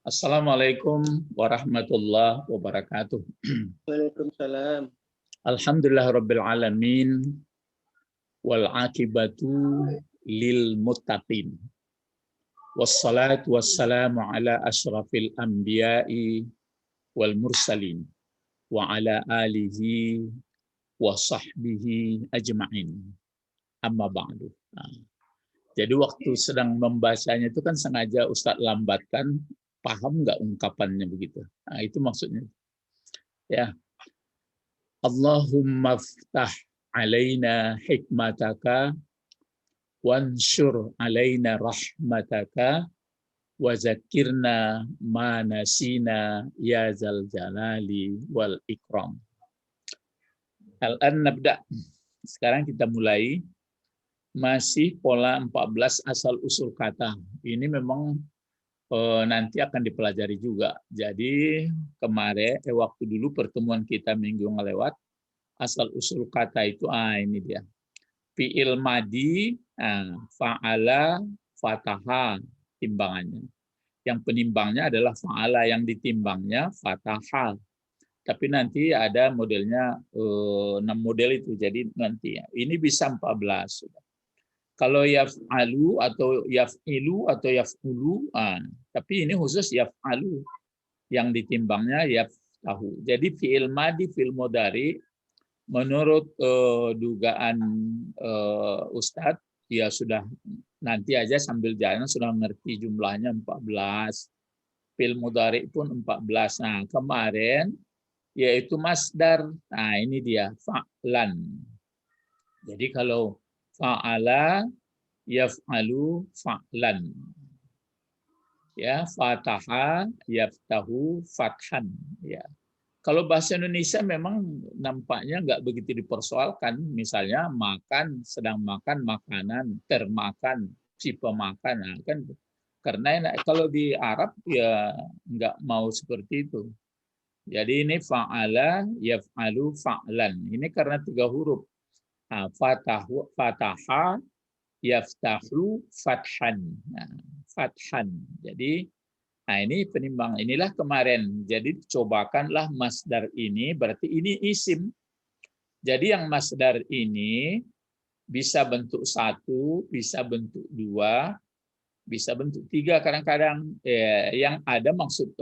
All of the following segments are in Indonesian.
Assalamualaikum warahmatullahi wabarakatuh. Waalaikumsalam. Alhamdulillahirabbil alamin wal aqibatu lil muttaqin. Wassalatu wassalamu ala asyrafil anbiya'i wal mursalin wa ala alihi wa sahbihi ajma'in. Amma ba'du. Jadi waktu sedang membacanya itu kan sengaja Ustadz lambatkan, paham nggak ungkapannya begitu? Nah, itu maksudnya. Ya. Allahumma ftah alaina hikmataka wansyur alaina rahmataka wa zakirna ma nasina ya zal jalali wal ikram. Al-an nabda. Sekarang kita mulai. Masih pola 14 asal usul kata. Ini memang nanti akan dipelajari juga. Jadi kemarin waktu dulu pertemuan kita minggu yang lewat, asal usul kata itu ini dia. Fi'il madi, fa'ala, fataha timbangannya. Yang penimbangnya adalah fa'ala, yang ditimbangnya fataha. Tapi nanti ada modelnya 6 model itu. Jadi nanti ini bisa 14. Kalau yaf'alu atau yaf'ilu atau yaf'ulu, tapi ini khusus yaf'alu, yang ditimbangnya yaftahu. Jadi fi'il madi, fi'il mudhari, menurut dugaan Ustadz, ya sudah nanti aja sambil jalan sudah ngerti jumlahnya 14. Fi'il mudhari pun 14. Nah, kemarin yaitu masdar. Nah, ini dia fa'lan. Jadi kalau fa'ala yaf'alu fa'lan. Ya, fataha yaftahu fathan. Ya. Kalau bahasa Indonesia memang nampaknya nggak begitu dipersoalkan. Misalnya makan, sedang makan, makanan, termakan, si pemakan. Nah, kan karena kalau di Arab ya nggak mau seperti itu. Jadi ini fa'ala yaf'alu fa'lan. Ini karena 3 huruf. Fataha yaftahu fathan. Nah, fathan. Jadi ini penimbang. Inilah kemarin. Jadi cobakanlah masdar ini, berarti ini isim. Jadi yang masdar ini bisa bentuk 1, bisa bentuk 2, bisa bentuk 3 kadang-kadang. Yang ada maksud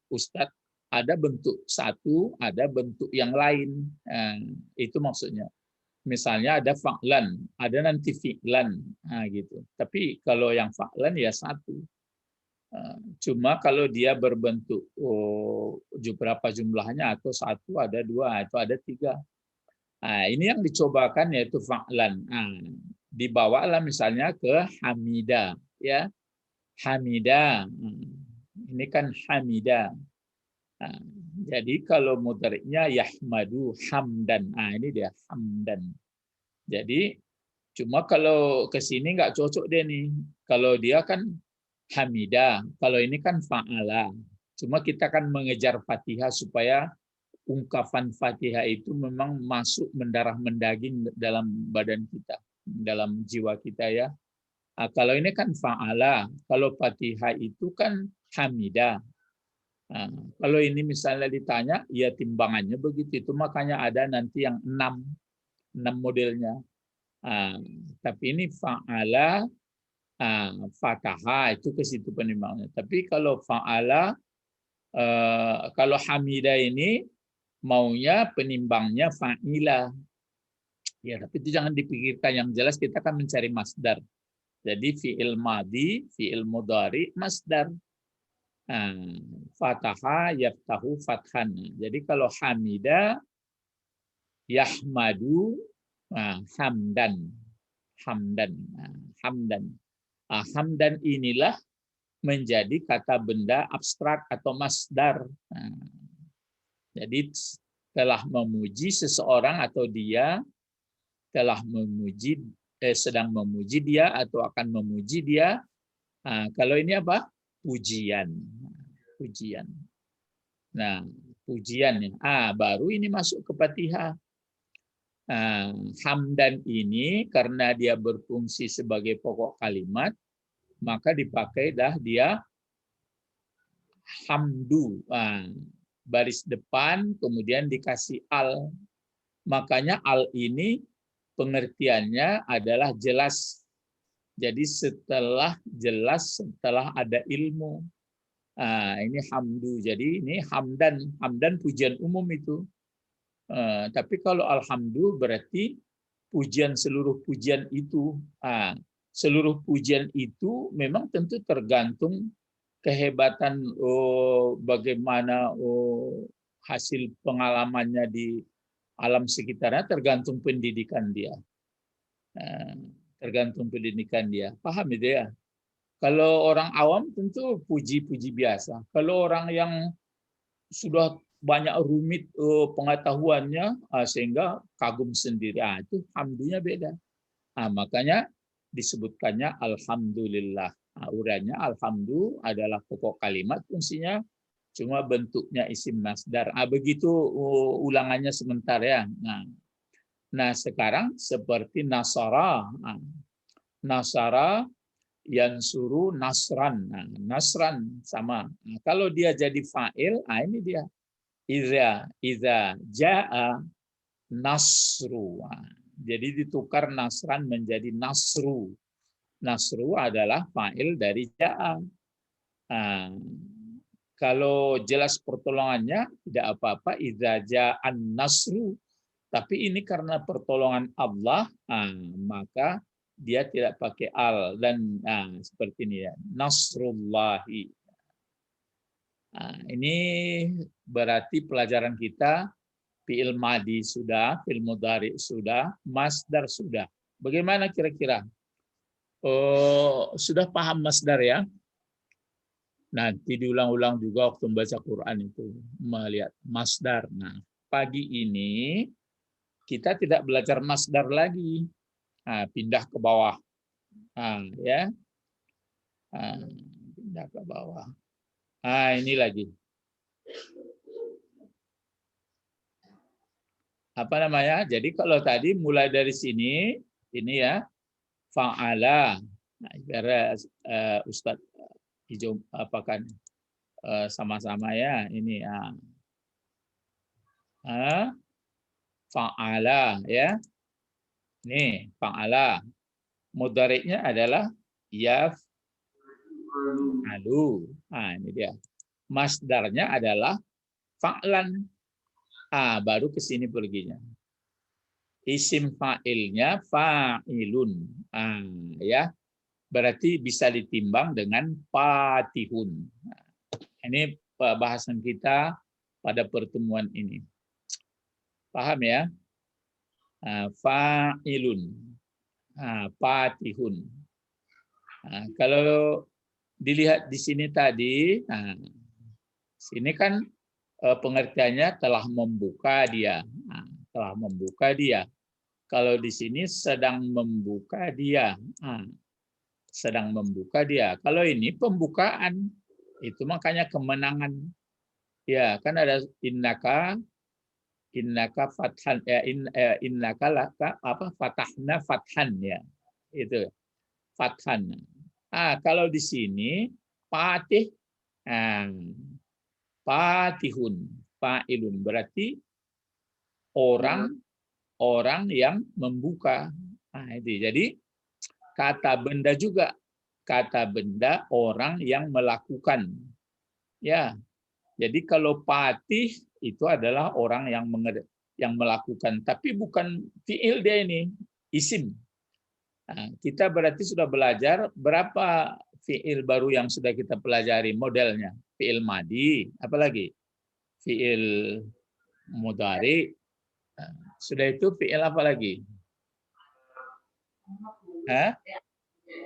Ustadz, ada bentuk 1, ada bentuk yang lain. Itu maksudnya. Misalnya ada fa'lan, ada nanti fi'lan, gitu. Tapi kalau yang fa'lan ya 1. Cuma kalau dia berbentuk berapa jumlahnya, atau 1, ada 2, atau ada 3. Ini yang dicobakan yaitu fa'lan. Dibawalah misalnya ke hamida, ya. Hamida. Ini kan hamida. Jadi kalau mudhari'nya yahmadu hamdan. Ini dia hamdan. Jadi cuma kalau ke sini nggak cocok deh nih. Kalau dia kan hamida, kalau ini kan fa'ala. Cuma kita kan mengejar Fatihah supaya ungkapan Fatihah itu memang masuk mendarah mendaging dalam badan kita, dalam jiwa kita ya. Kalau ini kan fa'ala, kalau Fatihah itu kan hamida. Kalau ini misalnya ditanya, ya timbangannya begitu. Itu makanya ada nanti yang 6 modelnya. Tapi ini fa'ala, fataha, itu ke situ penimbangnya. Tapi kalau fa'ala, kalau hamida ini maunya penimbangnya fa'ila. Ya, tapi itu jangan dipikirkan, yang jelas kita akan mencari masdar. Jadi fi'il madi, fi'il mudhari, masdar. Fataha yaftahu fathan. Jadi kalau hamida yahmadu hamdan. Hamdan inilah menjadi kata benda abstrak atau masdar. Jadi telah memuji seseorang atau dia telah memuji, sedang memuji dia atau akan memuji dia. Kalau ini apa? Pujian. Nah, pujiannya. Baru ini masuk ke Fatihah. Hamdan ini karena dia berfungsi sebagai pokok kalimat, maka dipakai dah dia hamdu. Baris depan kemudian dikasih al. Makanya al ini pengertiannya adalah jelas. Jadi setelah jelas, setelah ada ilmu. Ini hamdu. Jadi ini hamdan. Hamdan pujian umum itu. Tapi kalau alhamdu berarti pujian, seluruh pujian itu. Seluruh pujian itu memang tentu tergantung kehebatan, bagaimana hasil pengalamannya di alam sekitarnya, tergantung pendidikan dia. Tergantung pendidikan dia. Paham itu ya? Kalau orang awam tentu puji-puji biasa. Kalau orang yang sudah banyak rumit pengetahuannya sehingga kagum sendiri, itu hamdunya beda. Makanya disebutkannya alhamdulillah. Uraiannya alhamdu adalah pokok kalimat, fungsinya cuma bentuknya isim masdar. Begitu ulangannya sebentar ya. Nah sekarang seperti nasara. Nasara yansuru nasran. Nasran sama. Kalau dia jadi fa'il, ini dia. Iza ja'a nasru. Jadi ditukar nasran menjadi nasru. Nasru adalah fa'il dari ja'a. Kalau jelas pertolongannya tidak apa-apa, iza ja'an nasru. Tapi ini karena pertolongan Allah, maka dia tidak pakai al. Dan seperti ini ya, nasrullahi. Ini berarti pelajaran kita fi'il madi sudah, fi'il mudhari sudah, masdar sudah. Bagaimana kira-kira? Sudah paham masdar ya? Nanti diulang-ulang juga waktu membaca Quran itu, melihat masdar. Nah, pagi ini kita tidak belajar masdar lagi. Pindah ke bawah. Ya. Pindah ke bawah. Ini lagi. Apa namanya? Jadi kalau tadi mulai dari sini, ini ya, fa'ala. Biar Ustadz hijau apakan sama-sama ya ini fa'ala ya. Nih, fa'ala. Mudhari'nya adalah yaf'alu. Ini dia. Masdarnya adalah fa'lan. Baru ke sini perginya. Isim fa'ilnya fa'ilun. Ya. Berarti bisa ditimbang dengan fatihun. Ini bahasan kita pada pertemuan ini. Paham ya? Fa'ilun. Fatihun. Kalau dilihat di sini tadi, sini kan pengertiannya telah membuka dia. Telah membuka dia. Kalau di sini sedang membuka dia. Sedang membuka dia. Kalau ini pembukaan, itu makanya kemenangan. Ya, kan ada innaka fathan ya, innaka laka apa fatahna fathan ya. Itu fathan. Kalau di sini fatih, fatihun, fa'ilun berarti orang yang membuka. Itu. Jadi kata benda juga, kata benda orang yang melakukan. Ya. Jadi kalau patih itu adalah orang yang melakukan, tapi bukan fiil dia ini, isim. Kita berarti sudah belajar berapa fiil baru yang sudah kita pelajari modelnya. Fiil madi, apalagi? Fiil mudhari. Sudah itu fiil apa lagi?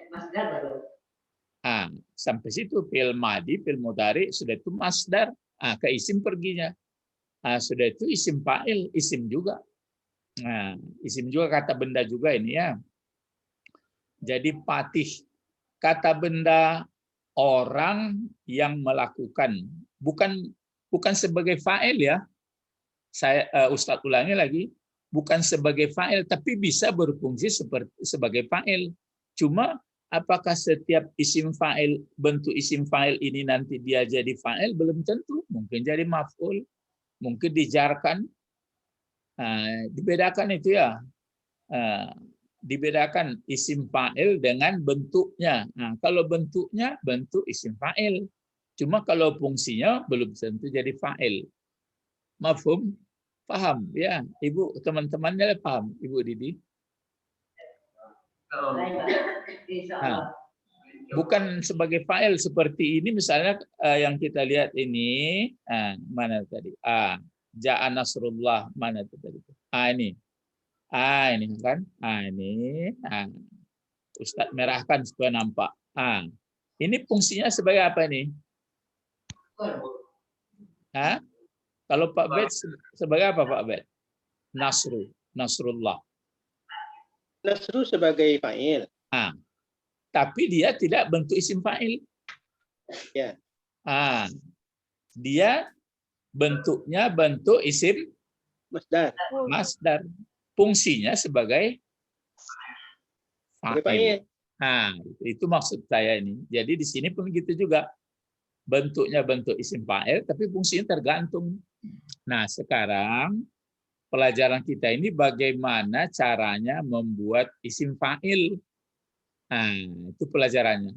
Masdar baru. Sampai situ fiil madi, fiil mudhari, sudah itu masdar. Ke isim perginya. Sudah itu isim fa'il, isim juga. Isim juga kata benda juga ini ya. Jadi patih, kata benda orang yang melakukan, bukan sebagai fa'il ya. Saya Ustadz ulangi lagi, bukan sebagai fa'il, tapi bisa berfungsi sebagai fa'il. Cuma Apakah setiap isim fa'il, bentuk isim fa'il ini nanti dia jadi fa'il? Belum tentu. Mungkin jadi maf'ul, mungkin dijarkan. Dibedakan itu ya. Dibedakan isim fa'il dengan bentuknya. Nah, kalau bentuknya bentuk isim fa'il. Cuma kalau fungsinya belum tentu jadi fa'il. Mafhum? Paham? Ya, Ibu, teman-temannya paham, Ibu Didi? Nah, bukan sebagai fa'il seperti ini misalnya yang kita lihat ini mana tadi ja'a nasrullah mana tadi ini ini kan ini Ustadz merahkan supaya nampak ini fungsinya sebagai apa nih kalau Pak Bet sebagai apa Pak Bet Nasrullah Nasru sebagai fa'il. Tapi dia tidak bentuk isim fa'il. Ya. Dia bentuknya bentuk isim masdar. Fungsinya sebagai fa'il. Itu maksud saya ini. Jadi di sini pun gitu juga. Bentuknya bentuk isim fa'il, tapi fungsinya tergantung. Nah, sekarang pelajaran kita ini bagaimana caranya membuat isim fa'il. Itu pelajarannya.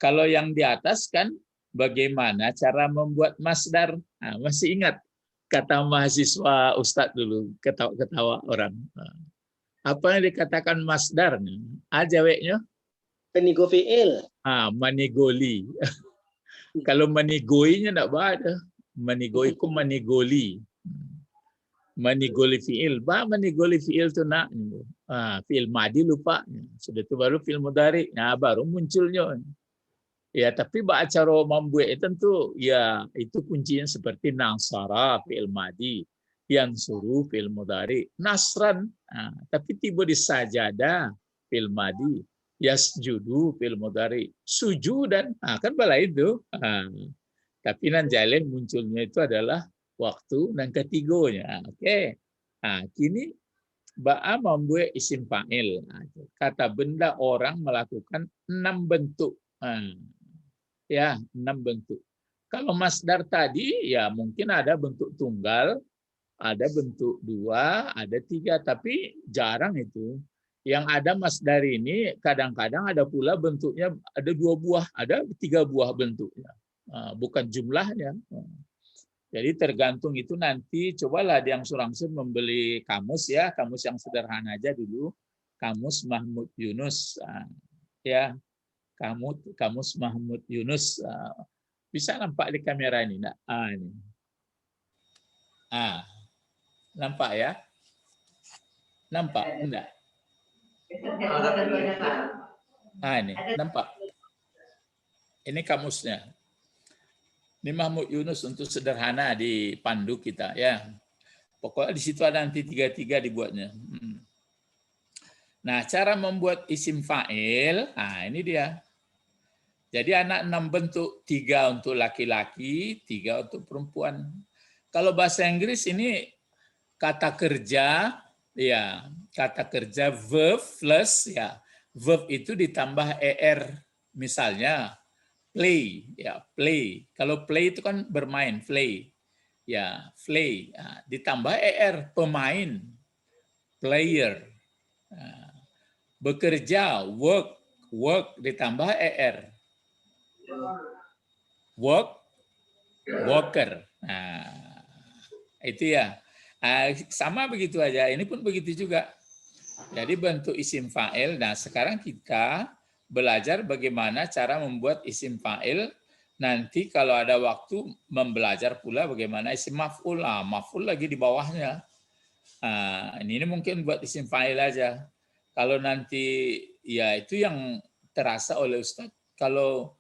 Kalau yang di atas kan bagaimana cara membuat masdar. Masih ingat kata mahasiswa Ustadz dulu, ketawa-ketawa orang. Apa yang dikatakan masdar? Jawabnya? Penigo fi'il. Manigoli. Kalau manigoinya enggak ada. Manigoiku manigoli. Manigoli fi'il. Manigoli fi'il itu nak. Fi'il madi lupa. Sudah itu baru fi'il mudhari. Baru munculnya. Ya, tapi cara membuat tentu ya itu kuncinya seperti nasara fi'il madi, yang suruh fi'il mudhari, nasran. Tapi tiba di sajada fi'il madi, yasjudu fi'il mudhari, sujudan. Kan bala itu. Tapi nan jalan munculnya itu adalah waktu dan ketiganya. Oke. Kini ba'a membuat isim fa'il. Kata benda orang melakukan 6 bentuk. Ya, 6 bentuk. Kalau masdar tadi ya mungkin ada bentuk tunggal, ada bentuk 2, ada 3, tapi jarang itu. Yang ada masdar ini kadang-kadang ada pula bentuknya ada 2 buah, ada 3 buah bentuknya. Bukan jumlahnya. Jadi tergantung itu nanti cobalah yang Surangsur membeli kamus ya, kamus yang sederhana aja dulu. Kamus Mahmud Yunus ya. Kamus Mahmud Yunus bisa nampak di kamera ini enggak? Ini. Nampak ya? Nampak enggak? Ini nampak. Ini kamusnya. Ini Mahmud Yunus untuk sederhana di pandu kita ya. Pokoknya di situ ada nanti 3 dibuatnya. Nah, cara membuat isim fa'il, ini dia. Jadi anak 6 bentuk, 3 untuk laki-laki, 3 untuk perempuan. Kalau bahasa Inggris ini kata kerja, ya kata kerja verb plus ya verb itu ditambah er, misalnya play, ya play. Kalau play itu kan bermain, play, ya play. Ditambah er, pemain, player. Bekerja, work, work ditambah er. Work, worker. Itu ya. Sama begitu aja. Ini pun begitu juga. Jadi bentuk isim fa'il. Nah, sekarang kita belajar bagaimana cara membuat isim fa'il. Nanti kalau ada waktu membelajar pula bagaimana isim maf'ul. Maf'ul lagi di bawahnya. Ini mungkin buat isim fa'il aja. Kalau nanti ya itu yang terasa oleh Ustadz. Kalau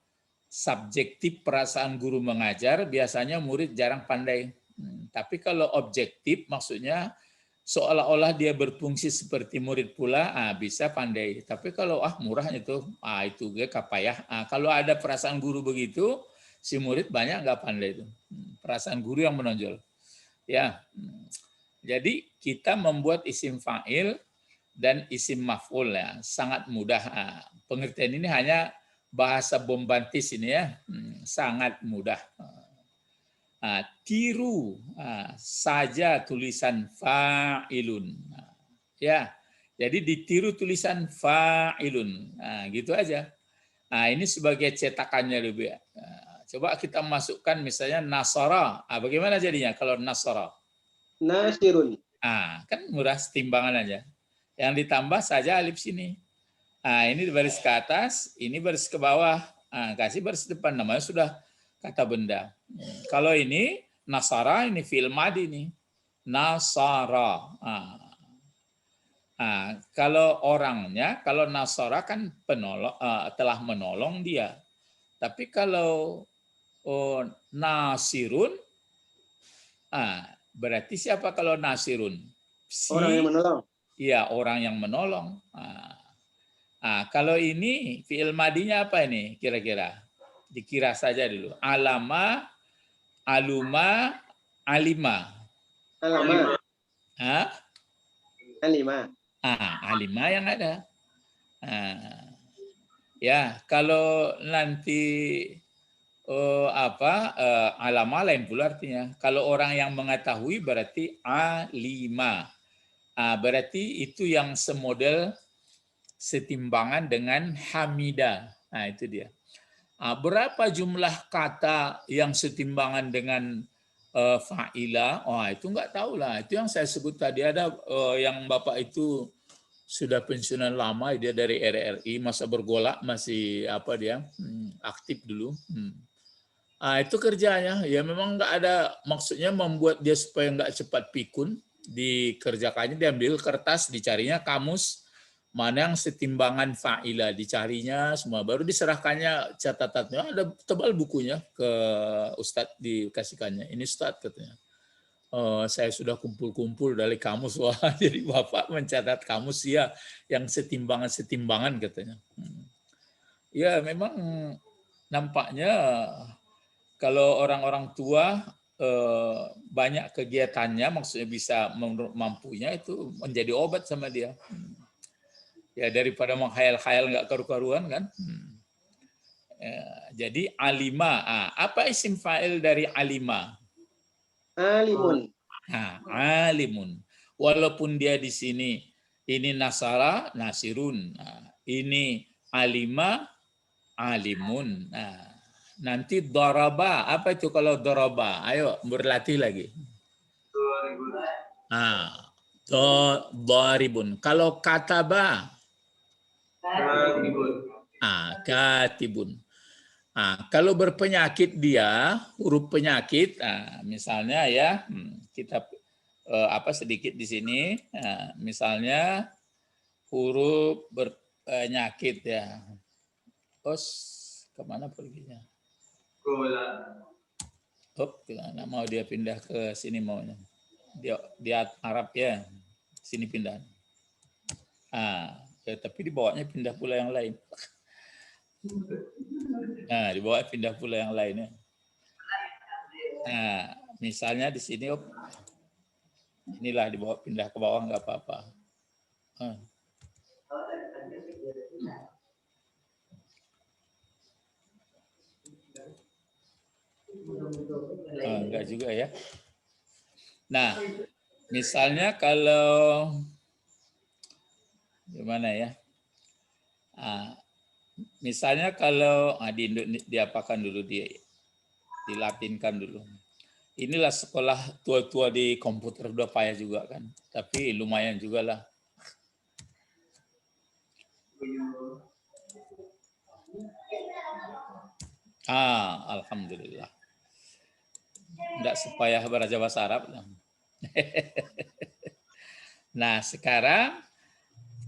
subjektif perasaan guru mengajar, biasanya murid jarang pandai. Tapi kalau objektif, maksudnya seolah-olah dia berfungsi seperti murid pula, bisa pandai. Tapi kalau murah itu gue kapayah. Kalau ada perasaan guru begitu, si murid banyak nggak pandai itu. Perasaan guru yang menonjol. Ya, jadi kita membuat isim fa'il dan isim maf'ul ya, sangat mudah. Pengertian ini hanya bahasa bombastis ini ya, sangat mudah. Tiru saja tulisan fa'ilun. Ya, jadi ditiru tulisan fa'ilun. Gitu aja. Ini sebagai cetakannya lebih. Coba kita masukkan misalnya nasara. Bagaimana jadinya kalau nasara? Nasirun. Kan murah timbangan aja. Yang ditambah saja alif sini. Ini baris ke atas, ini baris ke bawah. Kasih baris depan, namanya sudah kata benda. Kalau ini nasara, ini fi'il madi nih. Nasara. Kalau orangnya, kalau nasara kan penolong, telah menolong dia. Tapi kalau nasirun, berarti siapa kalau nasirun? Orang yang menolong. Iya, orang yang menolong. Kalau ini fi'il madinya apa ini kira-kira? Dikira saja dulu. Alama, aluma, alima. Alama. Alima. Alima yang ada. Ya, kalau nanti alama lain pula artinya. Kalau orang yang mengetahui berarti alima. Berarti itu yang semodel setimbangan dengan hamida. Itu dia. Berapa jumlah kata yang setimbangan dengan fa'ila? Itu nggak tahu lah. Itu yang saya sebut tadi, ada yang Bapak itu sudah pensiunan lama, dia dari RRI, masa bergolak masih aktif dulu. Itu kerjanya. Ya memang nggak ada maksudnya membuat dia supaya nggak cepat pikun. Dikerjakannya, diambil kertas, dicarinya kamus, mana yang setimbangan fa'ila, dicarinya semua, baru diserahkannya catatannya, ada tebal bukunya ke Ustadz, dikasihkannya. Ini Ustadz katanya, saya sudah kumpul-kumpul dari kamus. Wah, jadi Bapak mencatat kamus ya, yang setimbangan katanya. Ya memang nampaknya kalau orang-orang tua banyak kegiatannya, maksudnya bisa menurut mampunya, itu menjadi obat sama dia. Ya daripada menghayal-hayal nggak karu-karuan kan. Jadi alima. Apa isim fa'il dari alima? Alimun. Alimun. Walaupun dia di sini ini nasara, nasirun. Ini alima, alimun. Nanti daraba. Apa itu kalau daraba? Ayo berlatih lagi. Daribun. Kalau kataba? Katibun. Kalau berpenyakit dia, huruf penyakit, misalnya ya, kita sedikit di sini, misalnya huruf berpenyakit ya. Kemana perginya? Nggak mau dia pindah ke sini maunya. Dia Arab ya, sini pindah. Tapi dibawanya pindah pula yang lain. Dibawa pindah pula yang lainnya. Misalnya di sini, inilah dibawa pindah ke bawah nggak apa-apa. Enggak juga ya. Nah, misalnya kalau gimana ya? Misalnya kalau diapakan dulu, dilatinkan dulu. Inilah sekolah tua-tua di komputer, udah payah juga kan. Tapi lumayan juga lah. Alhamdulillah. Enggak sepayah belajar bahasa Arab. Nah, sekarang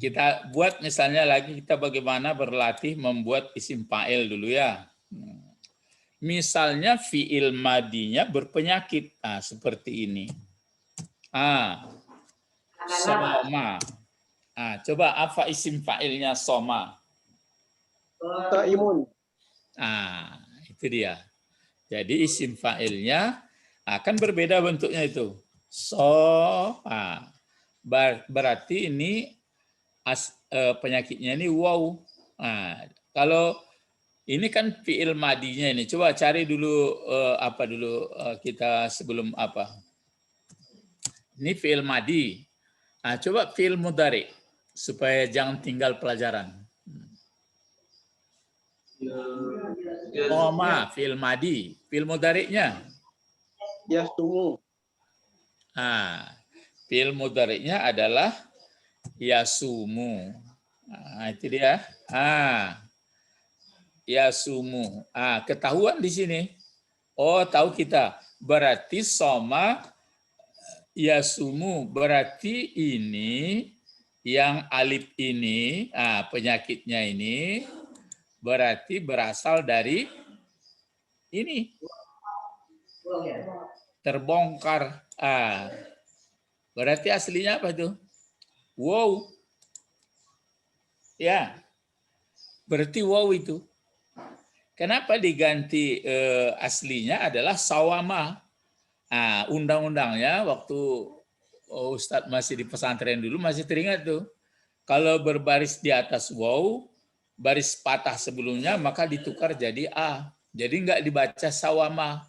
kita buat misalnya lagi, kita bagaimana berlatih membuat isim fa'il dulu ya. Misalnya fi'il madinya berpenyakit. Seperti ini. Soma. Coba apa isim fa'ilnya soma? Ta'imun. Itu dia. Jadi isim fa'ilnya akan berbeda bentuknya itu. Berarti ini penyakitnya ini waw. Nah, kalau ini kan fiil madinya ini. Coba cari dulu apa dulu kita sebelum apa. Ini fiil madi. Nah, coba fiil mudhari supaya jangan tinggal pelajaran. Soma fiil madi, fiil mudhari'nya. Yasumu. Nah, fiil mudhari'nya adalah yasumu. Nah, itu dia. Yasumu. Ketahuan di sini. Oh, tahu kita. Berarti soma yasumu. Berarti ini yang alif ini, penyakitnya ini berarti berasal dari ini. Terbongkar. Berarti aslinya apa itu? Wow. Ya. Berarti wow itu. Kenapa diganti aslinya adalah sawama. Undang-undangnya waktu Ustadz masih di pesantren dulu masih teringat tuh. Kalau berbaris di atas wow, baris patah sebelumnya maka ditukar jadi a. Jadi nggak dibaca sawama,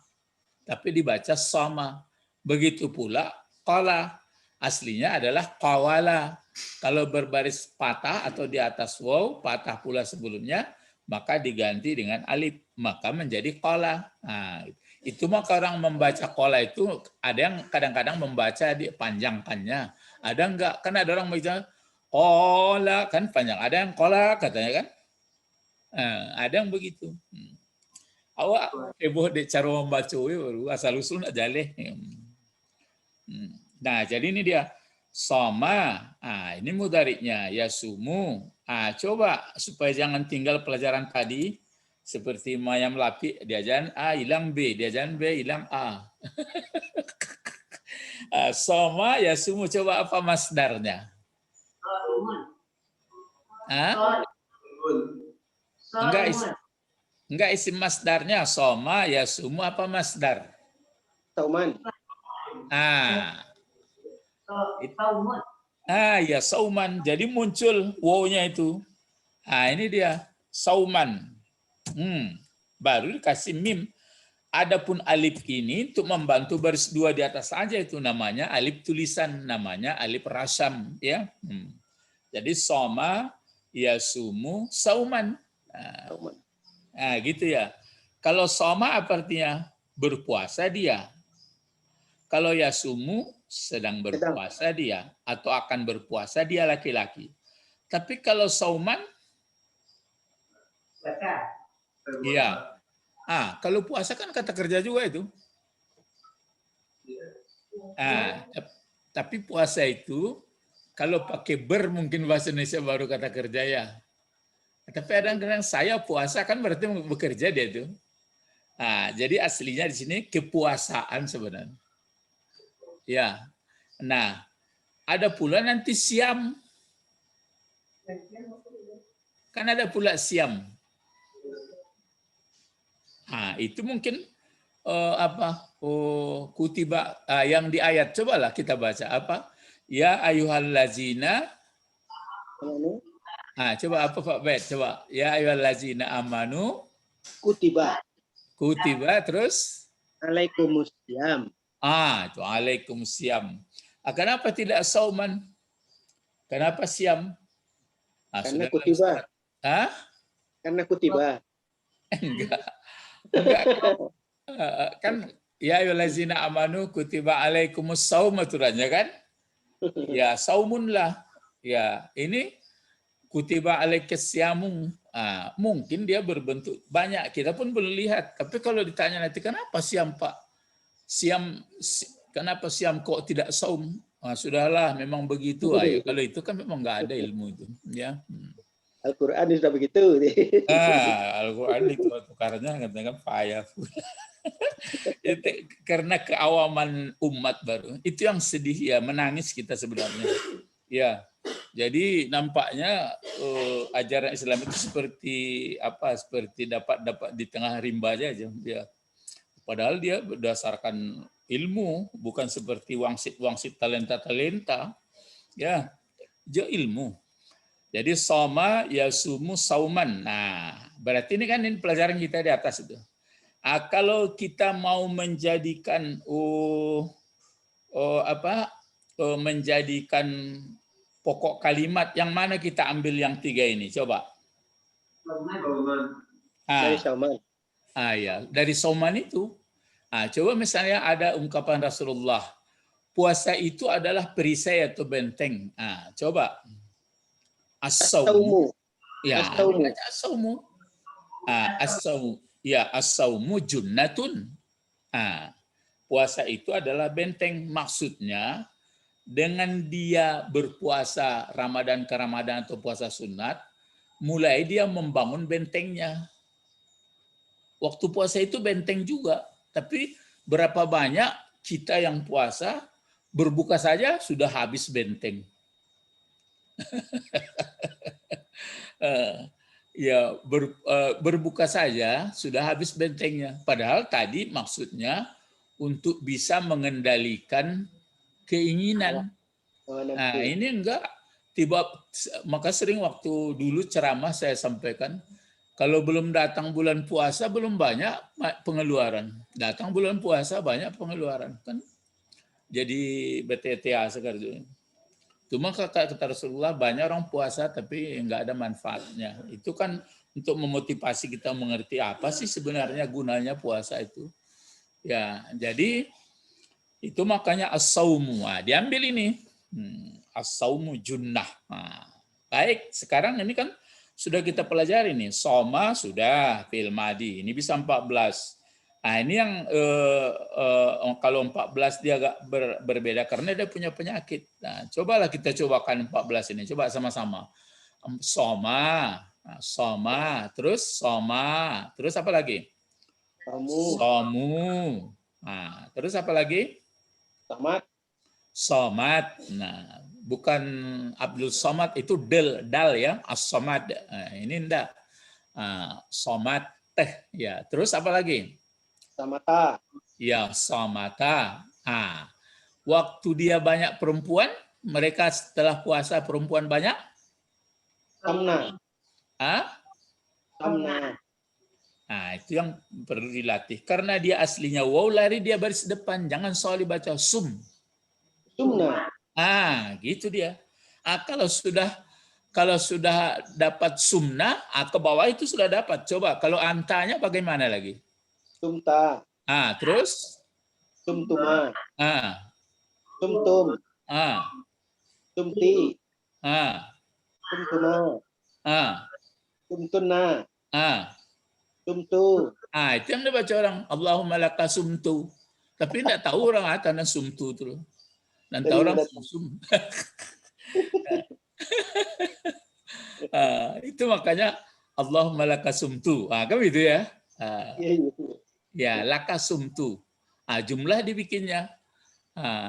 tapi dibaca sama. Begitu pula qala. Aslinya adalah qawala. Kalau berbaris patah atau di atas waw, patah pula sebelumnya, maka diganti dengan alif. Maka menjadi qala. Nah, itu maka orang membaca qala itu ada yang kadang-kadang membaca dipanjangkannya. Ada enggak? Kan ada orang membaca qala kan panjang. Ada yang qala katanya kan. Ada yang begitu. Awak heboh dek cara membaca baru asal usul nak jaleh. Nah, jadi ini dia soma. Ini mudhari'nya yasumu. Coba supaya jangan tinggal pelajaran tadi seperti mayam lapi diajaran A hilang B, diajaran B hilang A. Soma yasumu, coba apa masdarnya? Enggak isim masdarnya. Soma yasumu apa masdar? Sauman. Ya sauman. Jadi muncul wow-nya itu. Ini dia sauman. Baru dikasih mim. Adapun alif ini untuk membantu baris dua di atas saja itu namanya alif tulisan, namanya alif rasam ya. Jadi soma yasumu sauman. Gitu ya. Kalau soma apa artinya? Berpuasa dia. Kalau yasumu sedang berpuasa dia atau akan berpuasa dia laki-laki. Tapi kalau sauman iya. Kalau puasa kan kata kerja juga itu. Tapi puasa itu kalau pakai ber mungkin bahasa Indonesia baru kata kerja ya. Tapi kadang-kadang saya puasa kan berarti bekerja dia itu. Jadi aslinya di sini kepuasaan sebenarnya. Ya. Nah, ada pula nanti siam. Kan ada pula siam. Itu mungkin kutiba yang di ayat, cobalah kita baca apa? Ya ayyuhallazina. Coba apa Pak Bet? Coba. Ya ayyuhallazina amanu. Kutiba. Kutiba terus? Alaikumusiyam. Itu alaikumusiyam. Kenapa tidak sauman? Kenapa siam? Karena kutiba. Karena kutiba. Enggak. Kan ya ayyuhallazina amanu kutiba alaikumus saum aturannya kan? Ya saumun lah. Ya, ini kutiba alaikisyamum. Mungkin dia berbentuk banyak. Kita pun belum lihat. Tapi kalau ditanya nanti kenapa siam Pak? Kenapa siam kok tidak saum? Sudahlah, memang begitu. Kalau itu kan memang nggak ada ilmu itu. Ya. Al-Quran sudah begitu. Al-Quran itu tukarnya katakan payah. Karena keawaman umat baru. Itu yang sedih ya, menangis kita sebenarnya. Ya. Jadi nampaknya ajaran Islam itu seperti dapat di tengah rimba aja ya. Padahal dia berdasarkan ilmu, bukan seperti wangsit talenta ya. Dia ilmu. Jadi soma yasumu sauman. Nah, berarti ini kan ini pelajaran kita di atas itu. Kalau kita mau menjadikan menjadikan pokok kalimat yang mana kita ambil yang tiga ini? Coba. Dari sauman. Ya, dari sauman itu. Coba misalnya ada ungkapan Rasulullah, puasa itu adalah perisai atau benteng. Coba. As-saumu. Ya, as-saumu. As-saumu. Ya, as-saumu junnatun. Puasa itu adalah benteng. Maksudnya, dengan dia berpuasa Ramadan ke Ramadan atau puasa sunat, mulai dia membangun bentengnya. Waktu puasa itu benteng juga. Tapi berapa banyak kita yang puasa, berbuka saja sudah habis benteng. Berbuka saja sudah habis bentengnya. Padahal tadi maksudnya untuk bisa mengendalikan keinginan. Ini enggak. Maka sering waktu dulu ceramah saya sampaikan, kalau belum datang bulan puasa belum banyak pengeluaran. Datang bulan puasa banyak pengeluaran kan. Jadi BTTA sekarang. Cuma kata Rasulullah, banyak orang puasa tapi nggak ada manfaatnya. Itu kan untuk memotivasi kita mengerti apa sih sebenarnya gunanya puasa itu. Ya, jadi itu makanya as-saumu. Diambil ini. As-saumu junnah. Baik, sekarang ini kan sudah kita pelajari nih. Soma sudah, fi'il madi. Ini bisa 14. Ini yang kalau 14 dia agak berbeda karena dia punya penyakit. Cobalah kita cobakan 14 ini. Coba sama-sama. Soma, soma, terus soma, terus apa lagi? Somu. Terus apa lagi? Somat. Somat. Nah, bukan Abdul Somad, itu dal ya, as-somad. Ini enggak. Somat teh ya. Terus apa lagi? Samata. Ya, samata. Waktu dia banyak perempuan, mereka setelah puasa perempuan banyak? Samna. Samna. Itu yang perlu dilatih. Karena dia aslinya waw, lari dia baris depan. Jangan soal dibaca sum. Sumna. Gitu dia. Kalau sudah dapat sumna, ke bawah itu sudah dapat. Coba kalau antanya bagaimana lagi? Sumta. Terus? Sumtuma. Sumtum. Sumti. Sumtuna. Sumtuna. Sumtu. Itu yang dibaca orang. Allahumma laka sumtu. Tapi tidak tahu orang karena sumtu itu. Dan tahu orang sum. Itu makanya Allahumma laka sumtu. Kan gitu ya. Ya, laka sumtu. Jumlah dibikinnya.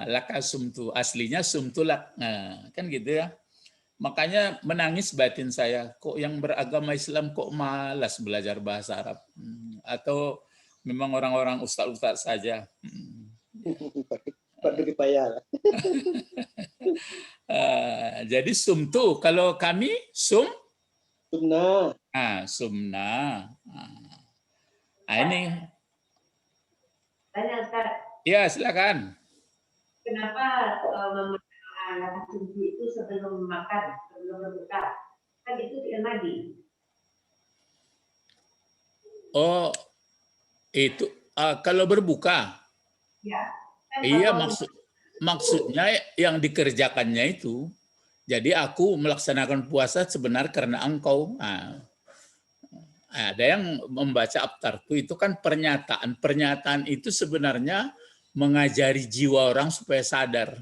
Laka sumtu. Aslinya sumtulak. Kan gitu ya. Makanya menangis batin saya. Kok yang beragama Islam kok malas belajar bahasa Arab? Atau memang orang-orang ustaz-ustaz saja? Jadi sumtu. Kalau kami sumna. Sumna. Ini. Tanya Ustaz. Ya, silakan. Kenapa membaca sumtu itu sebelum makan, sebelum berbuka? Kan itu fi'il madi. Itu kalau berbuka. Ya. Iya, maksudnya yang dikerjakannya itu. Jadi aku melaksanakan puasa sebenarnya karena engkau. Ada yang membaca abtartu itu kan pernyataan. Pernyataan itu sebenarnya mengajari jiwa orang supaya sadar.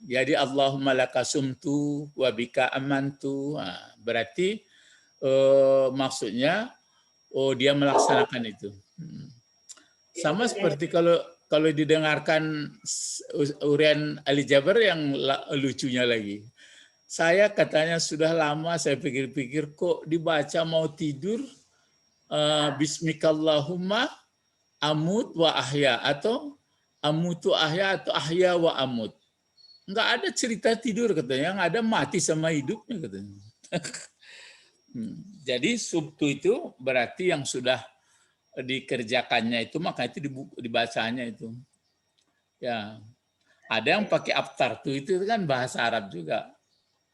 Jadi Allahumma laka sumtu wa bika amantu. Berarti maksudnya dia melaksanakan itu. Sama seperti kalau didengarkan Urian Ali Jaber yang lucunya lagi. Saya katanya sudah lama saya pikir-pikir kok dibaca mau tidur Bismikallahumma amut wa ahya atau amutu ahya atau ahya wa amut. Nggak ada cerita tidur katanya, yang ada mati sama hidupnya katanya. Jadi subtu itu berarti yang sudah dikerjakannya itu, maka itu dibacanya itu. Ya, ada yang pakai aftartu itu kan bahasa Arab juga.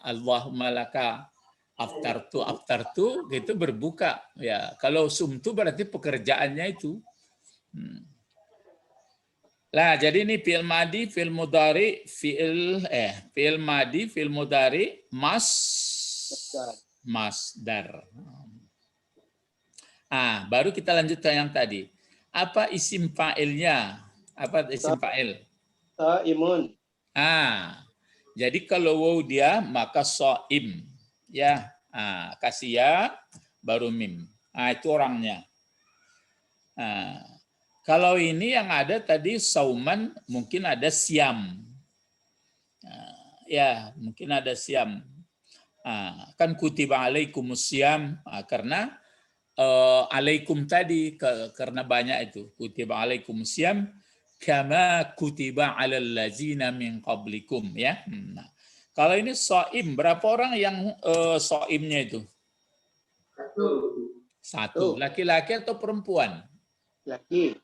Allahumma laka aftartu gitu berbuka. Ya, kalau sumtu berarti pekerjaannya itu. Lah, jadi ini fi'il madi, fi'il mudhari, fi'il madi, fi'il mudhari, masdar. Baru kita lanjut ke yang tadi. Apa isim fa'ilnya? Apa isim fa'il? Shaimun. Jadi kalau waw dia maka shaim. Ya. Kasih ya baru mim. Itu orangnya. Kalau ini yang ada tadi sauman, mungkin ada siam. Ya, mungkin ada siam. Kan kutiba alaikumus siam, karena alaikum tadi, karena banyak itu. Kutiba alaikumus siam, kama kutiba alal ladzina min qablikum. Ya. Nah, kalau ini shaim, berapa orang yang shaimnya itu? Satu. Laki-laki atau perempuan? Laki.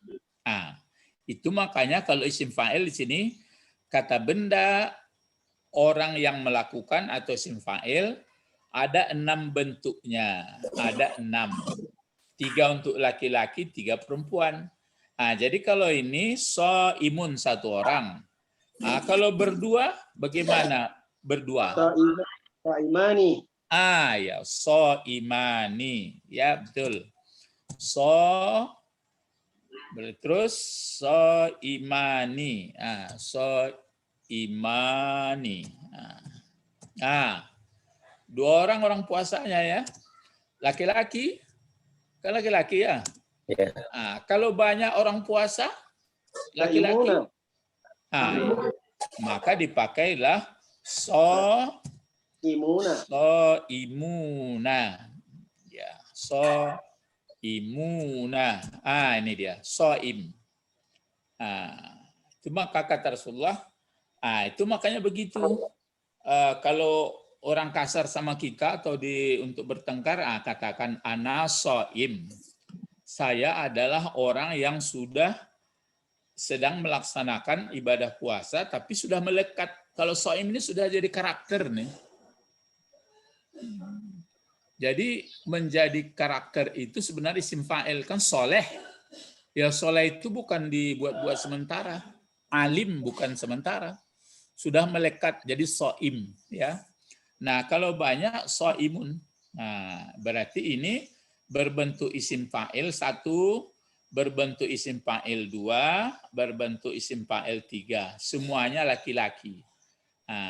Itu makanya kalau isim fa'il di sini kata benda orang yang melakukan atau isim fa'il ada 6 bentuknya, ada 6. 3 untuk laki-laki, 3 perempuan. Jadi kalau ini shaimun 1 orang. Kalau berdua bagaimana? Berdua. Shaimani. Ya, shaimani. Ya, betul. Terus shaimani. Shaimani. 2 orang puasanya ya. Laki-laki. Kan laki-laki ya. Kalau banyak orang puasa laki-laki. Maka dipakailah imuna. Ya, imuna. Ini dia, shaim. Itu maka kata Rasulullah, itu makanya begitu. Kalau orang kasar sama kita atau untuk bertengkar, katakan ana shaim. Saya adalah orang yang sudah sedang melaksanakan ibadah puasa tapi sudah melekat. Kalau shaim ini sudah jadi karakter nih. Jadi menjadi karakter itu sebenarnya isim fa'il, kan soleh. Ya soleh itu bukan dibuat-buat sementara. Alim bukan sementara. Sudah melekat jadi shaim ya. Nah, kalau banyak shaimun. Berarti ini berbentuk isim fa'il 1, berbentuk isim fa'il 2, berbentuk isim fa'il 3. Semuanya laki-laki.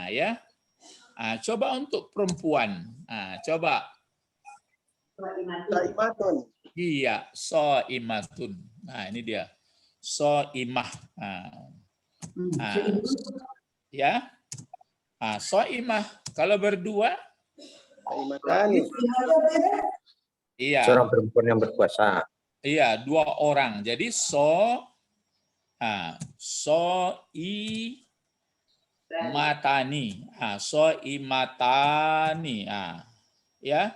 Ya. Coba untuk perempuan. Coba. Shaimatun. Iya, shaimatun. Ini dia. Shaimah. Ya. Shaimah. Kalau berdua? Shaimatani. Iya. Seorang perempuan yang berpuasa. Iya, 2 orang. Jadi matani. Imatani. Ya.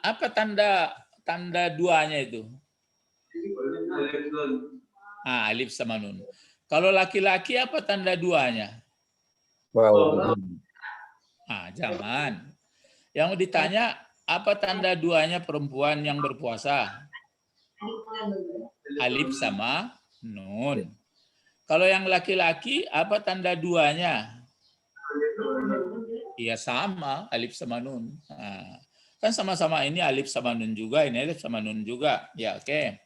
Apa tanda duanya itu? Alif sama nun. Kalau laki-laki apa tanda duanya? Wow. Jangan. Yang ditanya apa tanda duanya perempuan yang berpuasa? Alif sama nun. Kalau yang laki-laki apa tanda duanya? Iya sama, alif sama nun. Kan sama-sama ini alif sama nun juga, ini alif sama nun juga. Ya, oke.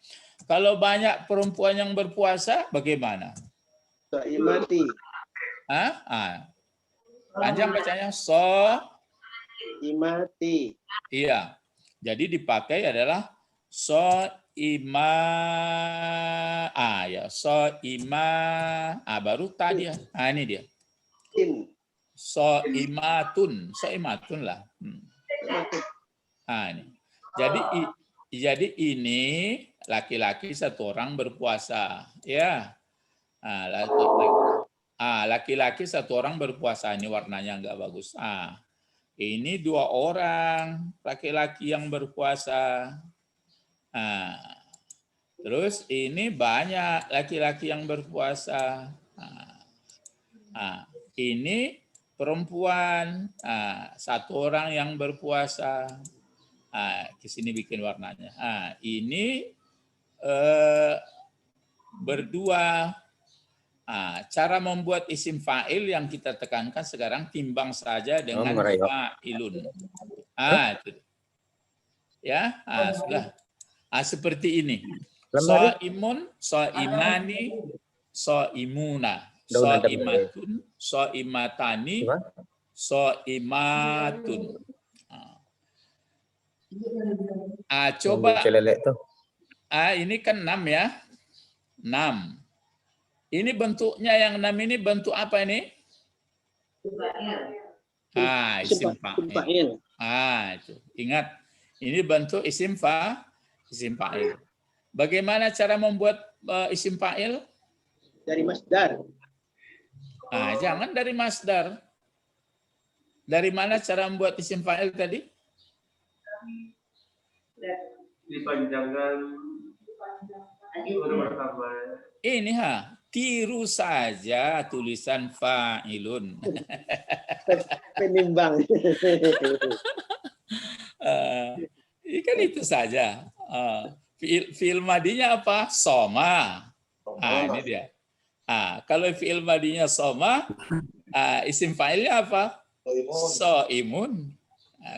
Kalau banyak perempuan yang berpuasa bagaimana? Shaimati. Panjang bacanya Imati. Iya. Jadi dipakai adalah baru tadi ya. Ini dia. Soimatun lah. Ini. Jadi ini laki-laki 1 orang berpuasa, ya. Laki-laki 1 orang berpuasa, ini warnanya nggak bagus. Ini 2 orang laki-laki yang berpuasa. Terus ini banyak laki-laki yang berpuasa. Ini perempuan, 1 orang yang berpuasa. Ke sini bikin warnanya. Ini berdua. Cara membuat isim fa'il yang kita tekankan sekarang timbang saja dengan fa'ilun. Itu. Ya, sudah. Seperti ini. So'imun, so'imani, so'imuna, so'imatun, so'imatani, so'imatun. Coba. Ini kan 6 ya. 6. Ini bentuknya yang 6 ini bentuk apa ini? Isim fa'il. Itu. Ingat, ini bentuk isim fa'il. Bagaimana cara membuat isim fa'il? Dari masdar. Jangan dari masdar. Dari mana cara membuat isim fa'il tadi? Dipanjangkan. Ini tiru saja tulisan fa'ilun. Penimbang. Kan itu saja. Fi'il madinya apa? Soma. Ini dia. Kalau fi'il madinya soma, isim fa'ilnya apa? So'imun.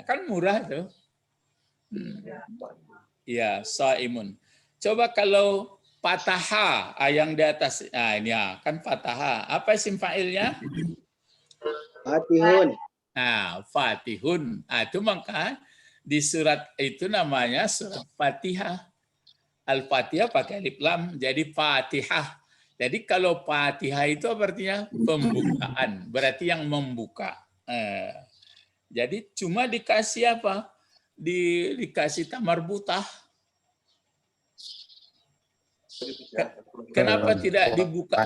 Kan murah tuh. Ya, so'imun. Coba kalau fataha yang di atas, ini kan fataha. Apa isim fa'ilnya? Fatihun. Fatihun. Itu maka di surat itu namanya surat Fatihah. Al-Fatihah pakai alif lam, jadi Fatihah. Jadi kalau Fatihah itu artinya pembukaan, berarti yang membuka. Jadi cuma dikasih apa? Dikasih tamarbutah. Kenapa tidak dibuka?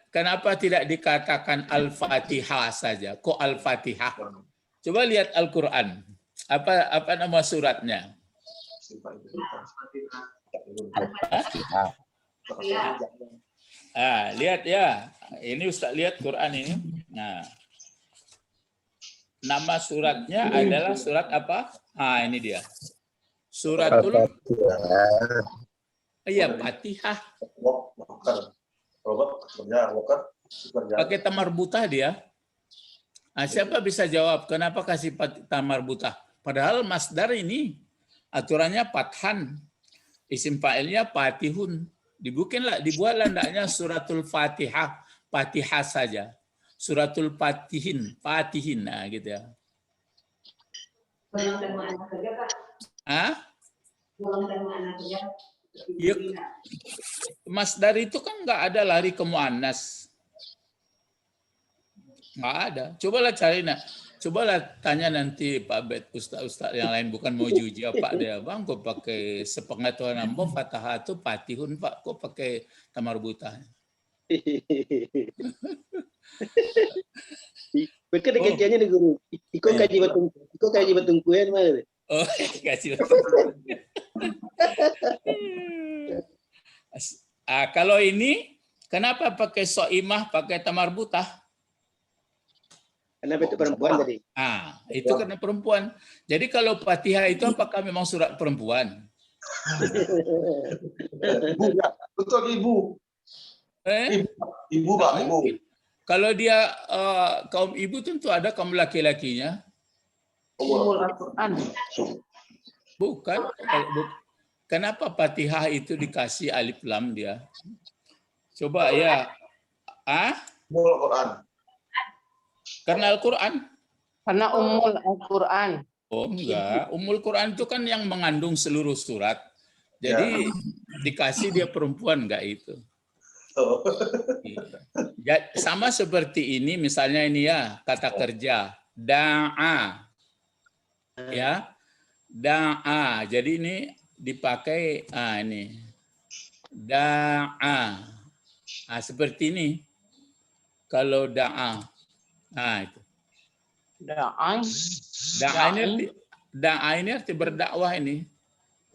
Kenapa tidak dikatakan Al-Fatihah saja? Kok Al-Fatihah? Coba lihat Al-Qur'an. Apa nama suratnya? Lihat ya. Ini Ustaz lihat Quran ini. Nama suratnya adalah surat apa? Ini dia. Suratul Fatihah. Pakai tamarbutah dia. Siapa bisa jawab kenapa kasih tamarbutah? Padahal masdar ini aturannya fathan. Isim fa'ilnya fatihun. Dibuatlah hendaknya suratul Fatihah, Fatihah saja. Suratul Fatihin, gitu ya. Ya, masdar itu kan nggak ada lari ke muannas. Nggak ada. Cobalah cari Cobalah tanya nanti Pak Bet, Ustaz yang lain, bukan mau juji Pak dia. Bang, kok pakai sepengetahuan ambo Fatahah itu Fatihun Pak, kok pakai tamarbutah? Betul kajiannya nih guru. Iko kaji batungkuan mana? Kaji batungkuan. Kalau ini kenapa pakai soimah, pakai tamarbutah? Kenapa itu perempuan tadi? Itu karena perempuan. Jadi kalau Fatihah itu apakah memang surat perempuan? Betul Ibu. Ibu Pak, Ibu. Kalau dia kaum ibu tentu ada kaum laki-lakinya. Bukan. Kenapa Fatihah itu dikasih alif lam dia? Coba ya. Quran. Karena Al-Quran. Karena Ummul Al-Quran. Oh enggak. Ummul Quran itu kan yang mengandung seluruh surat. Jadi dikasih dia perempuan enggak itu. Ya, sama seperti ini misalnya ini ya kata kerja da'a ya da'a, jadi ini dipakai ini da'a seperti ini Kalau da'a. Nah, itu. Da'an. Da'a ini arti berdakwah ini.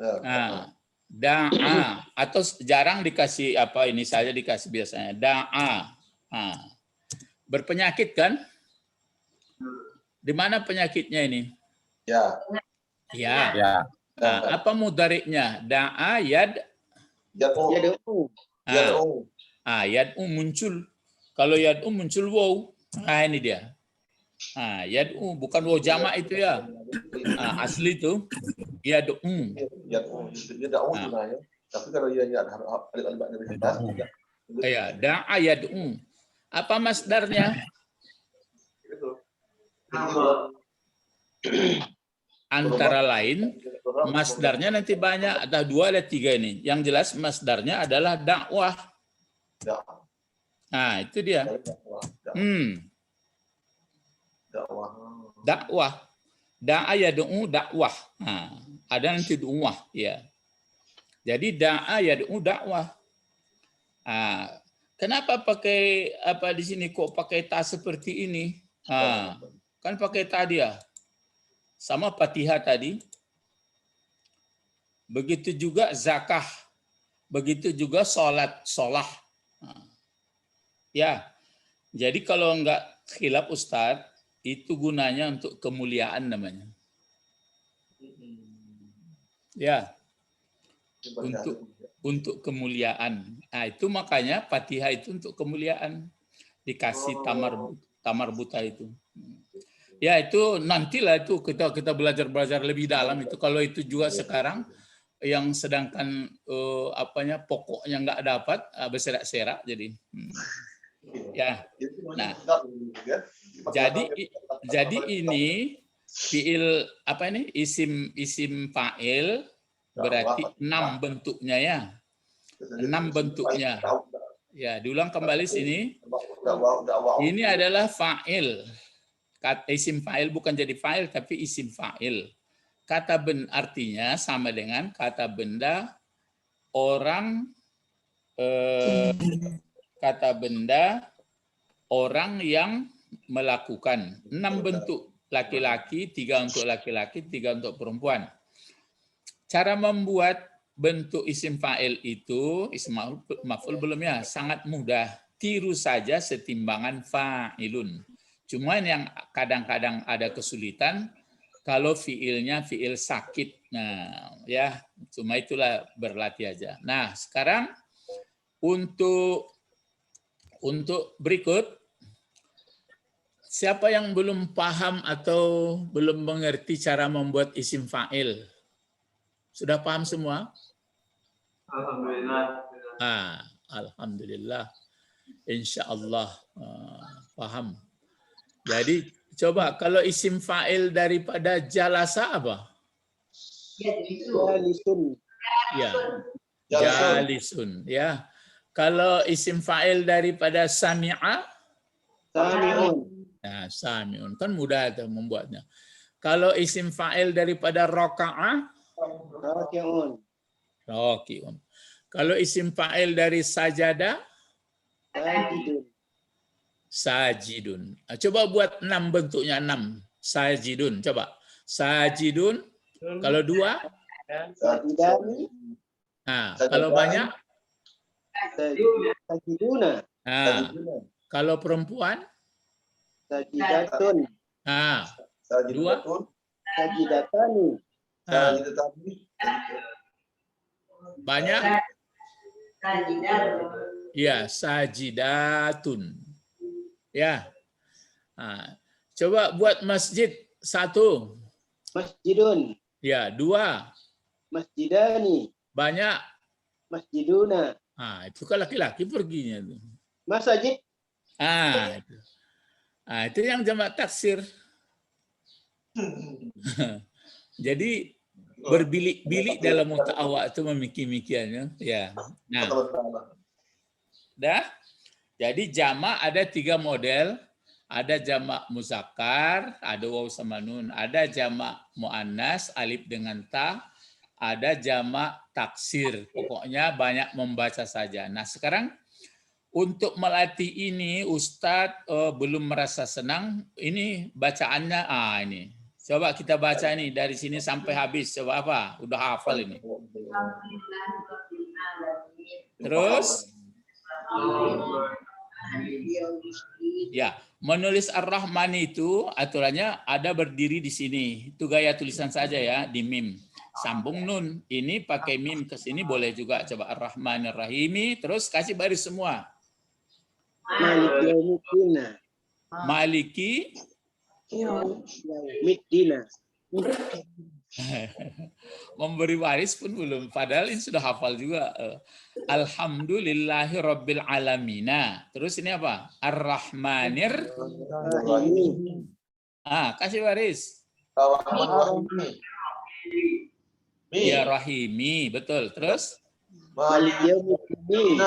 Ya. Nah, da'a atau jarang dikasih apa ini saja dikasih biasanya da'a. Nah, berpenyakit kan? Di mana penyakitnya ini? Ya. Ya. Ya. Nah, apa mudhari'nya? Da'a Yad'u. Yad'u. yad'u muncul. Kalau yad'u muncul waw. Nah, ini dia. Yad'u bukan waw jamak itu ya. Asli itu yad'u. Yad'u. Dia dakwah sebenarnya. Tapi kalau dia ada alif dari atas tidak. Ya, da'a yad'u. Apa masdarnya? Antara lain masdarnya nanti banyak, ada 2 ada 3 ini. Yang jelas masdarnya adalah dakwah. Nah, itu dia. Dakwah. Da'a yad'u dakwah. Nah, ada nanti du'wah ya. Jadi da'a yad'u dakwah. Kenapa pakai apa di sini kok pakai ta seperti ini? Kan pakai ta dia. Sama Fatihah tadi. Begitu juga zakah. Begitu juga sholah. Ya. Jadi kalau enggak khilaf Ustadz, itu gunanya untuk kemuliaan namanya. Ya. Untuk kemuliaan. Nah, itu makanya Fatihah itu untuk kemuliaan. Dikasih tamar buta itu. Ya, itu nantilah itu kita belajar lebih dalam itu. Kalau itu juga sekarang yang sedangkan pokoknya nggak dapat berserak-serak jadi. Ya. Nah, jadi ini fiil apa ini? Isim fa'il berarti 6 bentuknya ya. 6 bentuknya. Ya, diulang kembali sini. Ini adalah fa'il. Isim fa'il bukan jadi fa'il tapi isim fa'il. Kata artinya sama dengan kata benda orang yang melakukan. 6 bentuk laki-laki, 3 untuk laki-laki, 3 untuk perempuan. Cara membuat bentuk isim fa'il itu, isim maf'ul belum ya, sangat mudah. Tiru saja setimbangan fa'ilun. Cuma yang kadang-kadang ada kesulitan kalau fiilnya fiil sakit. Nah, ya, cuma itulah berlatih aja. Nah, sekarang untuk berikut, siapa yang belum paham atau belum mengerti cara membuat isim fa'il? Sudah paham semua? Alhamdulillah. Alhamdulillah. Insya Allah paham. Jadi coba kalau isim fa'il daripada jalasa apa? Jalisun. Ya. Jalisun. Ya. Kalau isim fa'il daripada sami'a? Sami'un. Nah, sami'un. Kan mudah itu membuatnya. Kalau isim fa'il daripada roka'ah? Raki'un. Raki'un. Kalau isim fa'il dari sajada? Sajidun. Sajidun. Coba buat 6 bentuknya 6. Sajidun. Coba. Sajidun. Kalau 2? Sajidani. Nah, kalau banyak? Sajiduna. Nah, kalau perempuan? Sajidatun. Nah, 2? Sajidatani. Nah, banyak? Ya, sajidatun. Ya. Nah, coba buat masjid 1. Masjidun. Ya, 2. Masjidani. Banyak. Masjiduna. Itu kan laki-laki perginya tuh. Masjid. Itu. Itu yang jamak taksir. Jadi berbilik-bilik dalam otak awak itu memikir-mikirnya. Ya. Nah, dah. Jadi jamak ada 3 model. Ada jamak muzakkar, ada waw sama nun. Ada jamak muannas, alif dengan ta. Ada jamak taksir. Pokoknya banyak membaca saja. Nah, sekarang Untuk melatih ini Ustadz belum merasa senang. Ini bacaannya ini. Coba kita baca ini dari sini sampai habis. Coba apa? Udah hafal ini. Terus ya, menulis Ar-Rahman itu aturannya ada berdiri di sini. Itu gaya tulisan saja ya, di mim. Sambung nun. Ini pakai mim ke sini boleh juga. Coba Ar-Rahmanir Rahimi, terus kasih baris semua. Maliki yaumiddin. Maliki Yaumiddin. memberi waris pun belum, padahal ini sudah hafal juga. Alhamdulillahi Rabbil Alamina. Terus ini apa? Ar-Rahmanir. Kasih waris. Ya Rahimi, betul. Terus Maliki yaumiddin.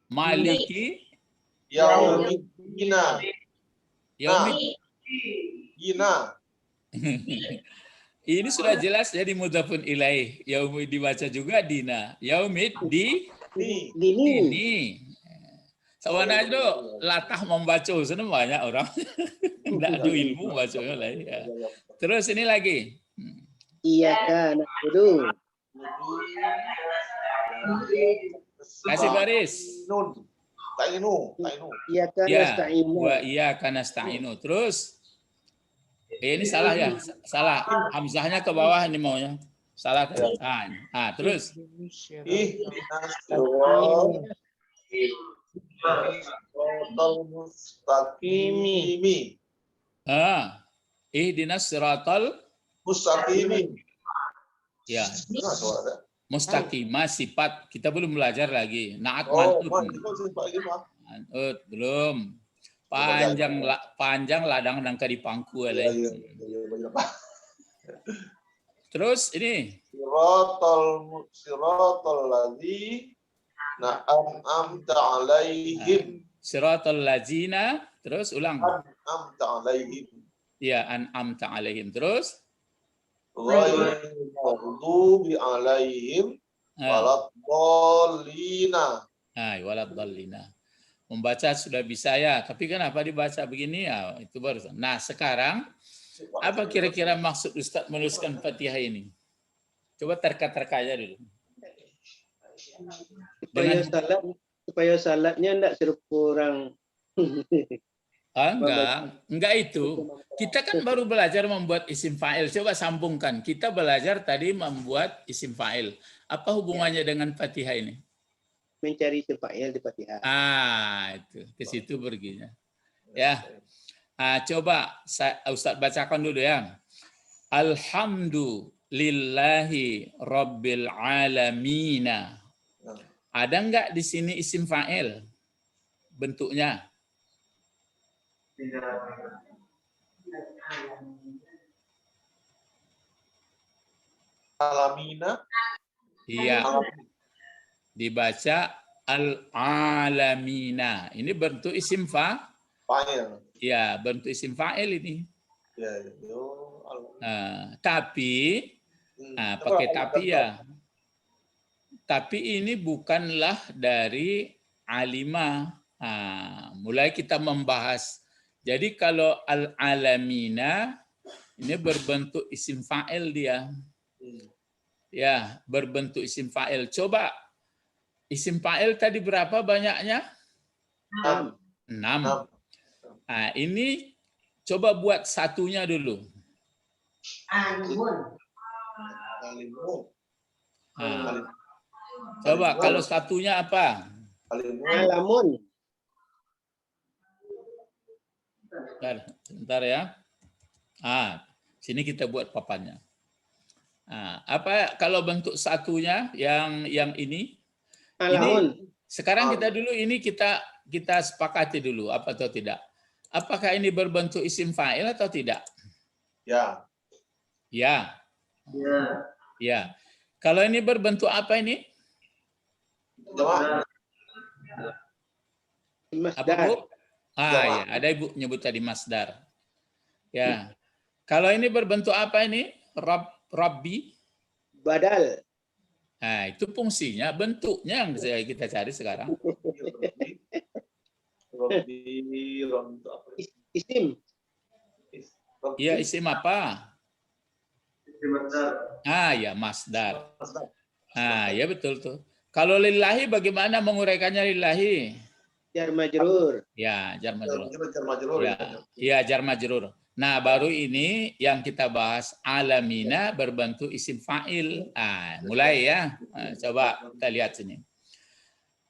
Maliki Yaumiddin. Ini sudah jelas jadi mudhafun ilaih. Yaumid dibaca juga dina. Yaumid ini. Sawana itu latah membaca, sana banyak orang. Tidak ada ilmu bacanya lah. Ya. Terus ini lagi. Iyyaka na'budu. Kasih baris. Iyyaka nasta'inu. Wa iyyaka nasta'inu. Terus ini salah ya, salah. Hamzahnya ke bawah ini maunya. Salah. Terus. Ihdinas siratal mustaqim. Ya. Mustaqimah sifat. Kita belum belajar lagi. Naat mantub. Belum. Panjang ladang nangka di pangku. Terus ini. Siratal ladzi an'amta alaihim. Siratal ladzina. Terus ulang. An'amta alaihim. Ya, an'amta alaihim. Terus. Ghairil maghdubi alaihim waladdallina. Waladdallina. Membaca sudah bisa ya, tapi kenapa dibaca begini ya? Itu baru. Nah, sekarang apa kira-kira maksud Ustadz menuliskan Fatihah ini? Coba terka-terka aja dulu. Supaya salatnya enggak kurang. Enggak itu. Kita kan baru belajar membuat isim fa'il. Coba sambungkan. Kita belajar tadi membuat isim fa'il. Apa hubungannya dengan Fatihah ini? Mencari isim fa'il di Fatihah. Itu ke situ perginya. Ya. Coba Ustadz bacakan dulu ya. Alhamdulillahi Rabbil Alamina. Ada enggak di sini isim fa'il? Bentuknya? Alamina. Iya. Dibaca al-alamina. Ini bentuk isim fa'il. Ya, bentuk isim fa'il ini. Tapi pakai tapi ya. Tapi ini bukanlah dari alima. Mulai kita membahas. Jadi kalau al-alamina ini berbentuk isim fa'il dia. Ya, berbentuk isim fa'il. Coba isim fa'il tadi berapa banyaknya? 6. Ini coba buat satunya dulu. Coba kalau satunya apa? Alamun. Bentar ya. Sini kita buat papannya. Apa kalau bentuk satunya yang ini? Alamun. Ini sekarang kita sepakati dulu apa atau tidak. Apakah ini berbentuk isim fa'il atau tidak? Ya. Ya. Ya. Kalau ini berbentuk apa ini? Apa, Bu? Ya, ada Ibu nyebut tadi masdar. Ya. Kalau ini berbentuk apa ini? Rabbi? Badal. Nah, itu fungsinya, bentuknya yang kita cari sekarang. Ron itu apa? Isim. Iya, isim apa? Ya, masdar. Ya betul tuh. Kalau lillahi bagaimana menguraikannya lillahi? Jar majrur. Ya, jar majrur. Jar majrur. Ya, jar majrur. Nah, baru ini yang kita bahas, alamina berbentuk isim fa'il. Mulai ya. Coba kita lihat sini.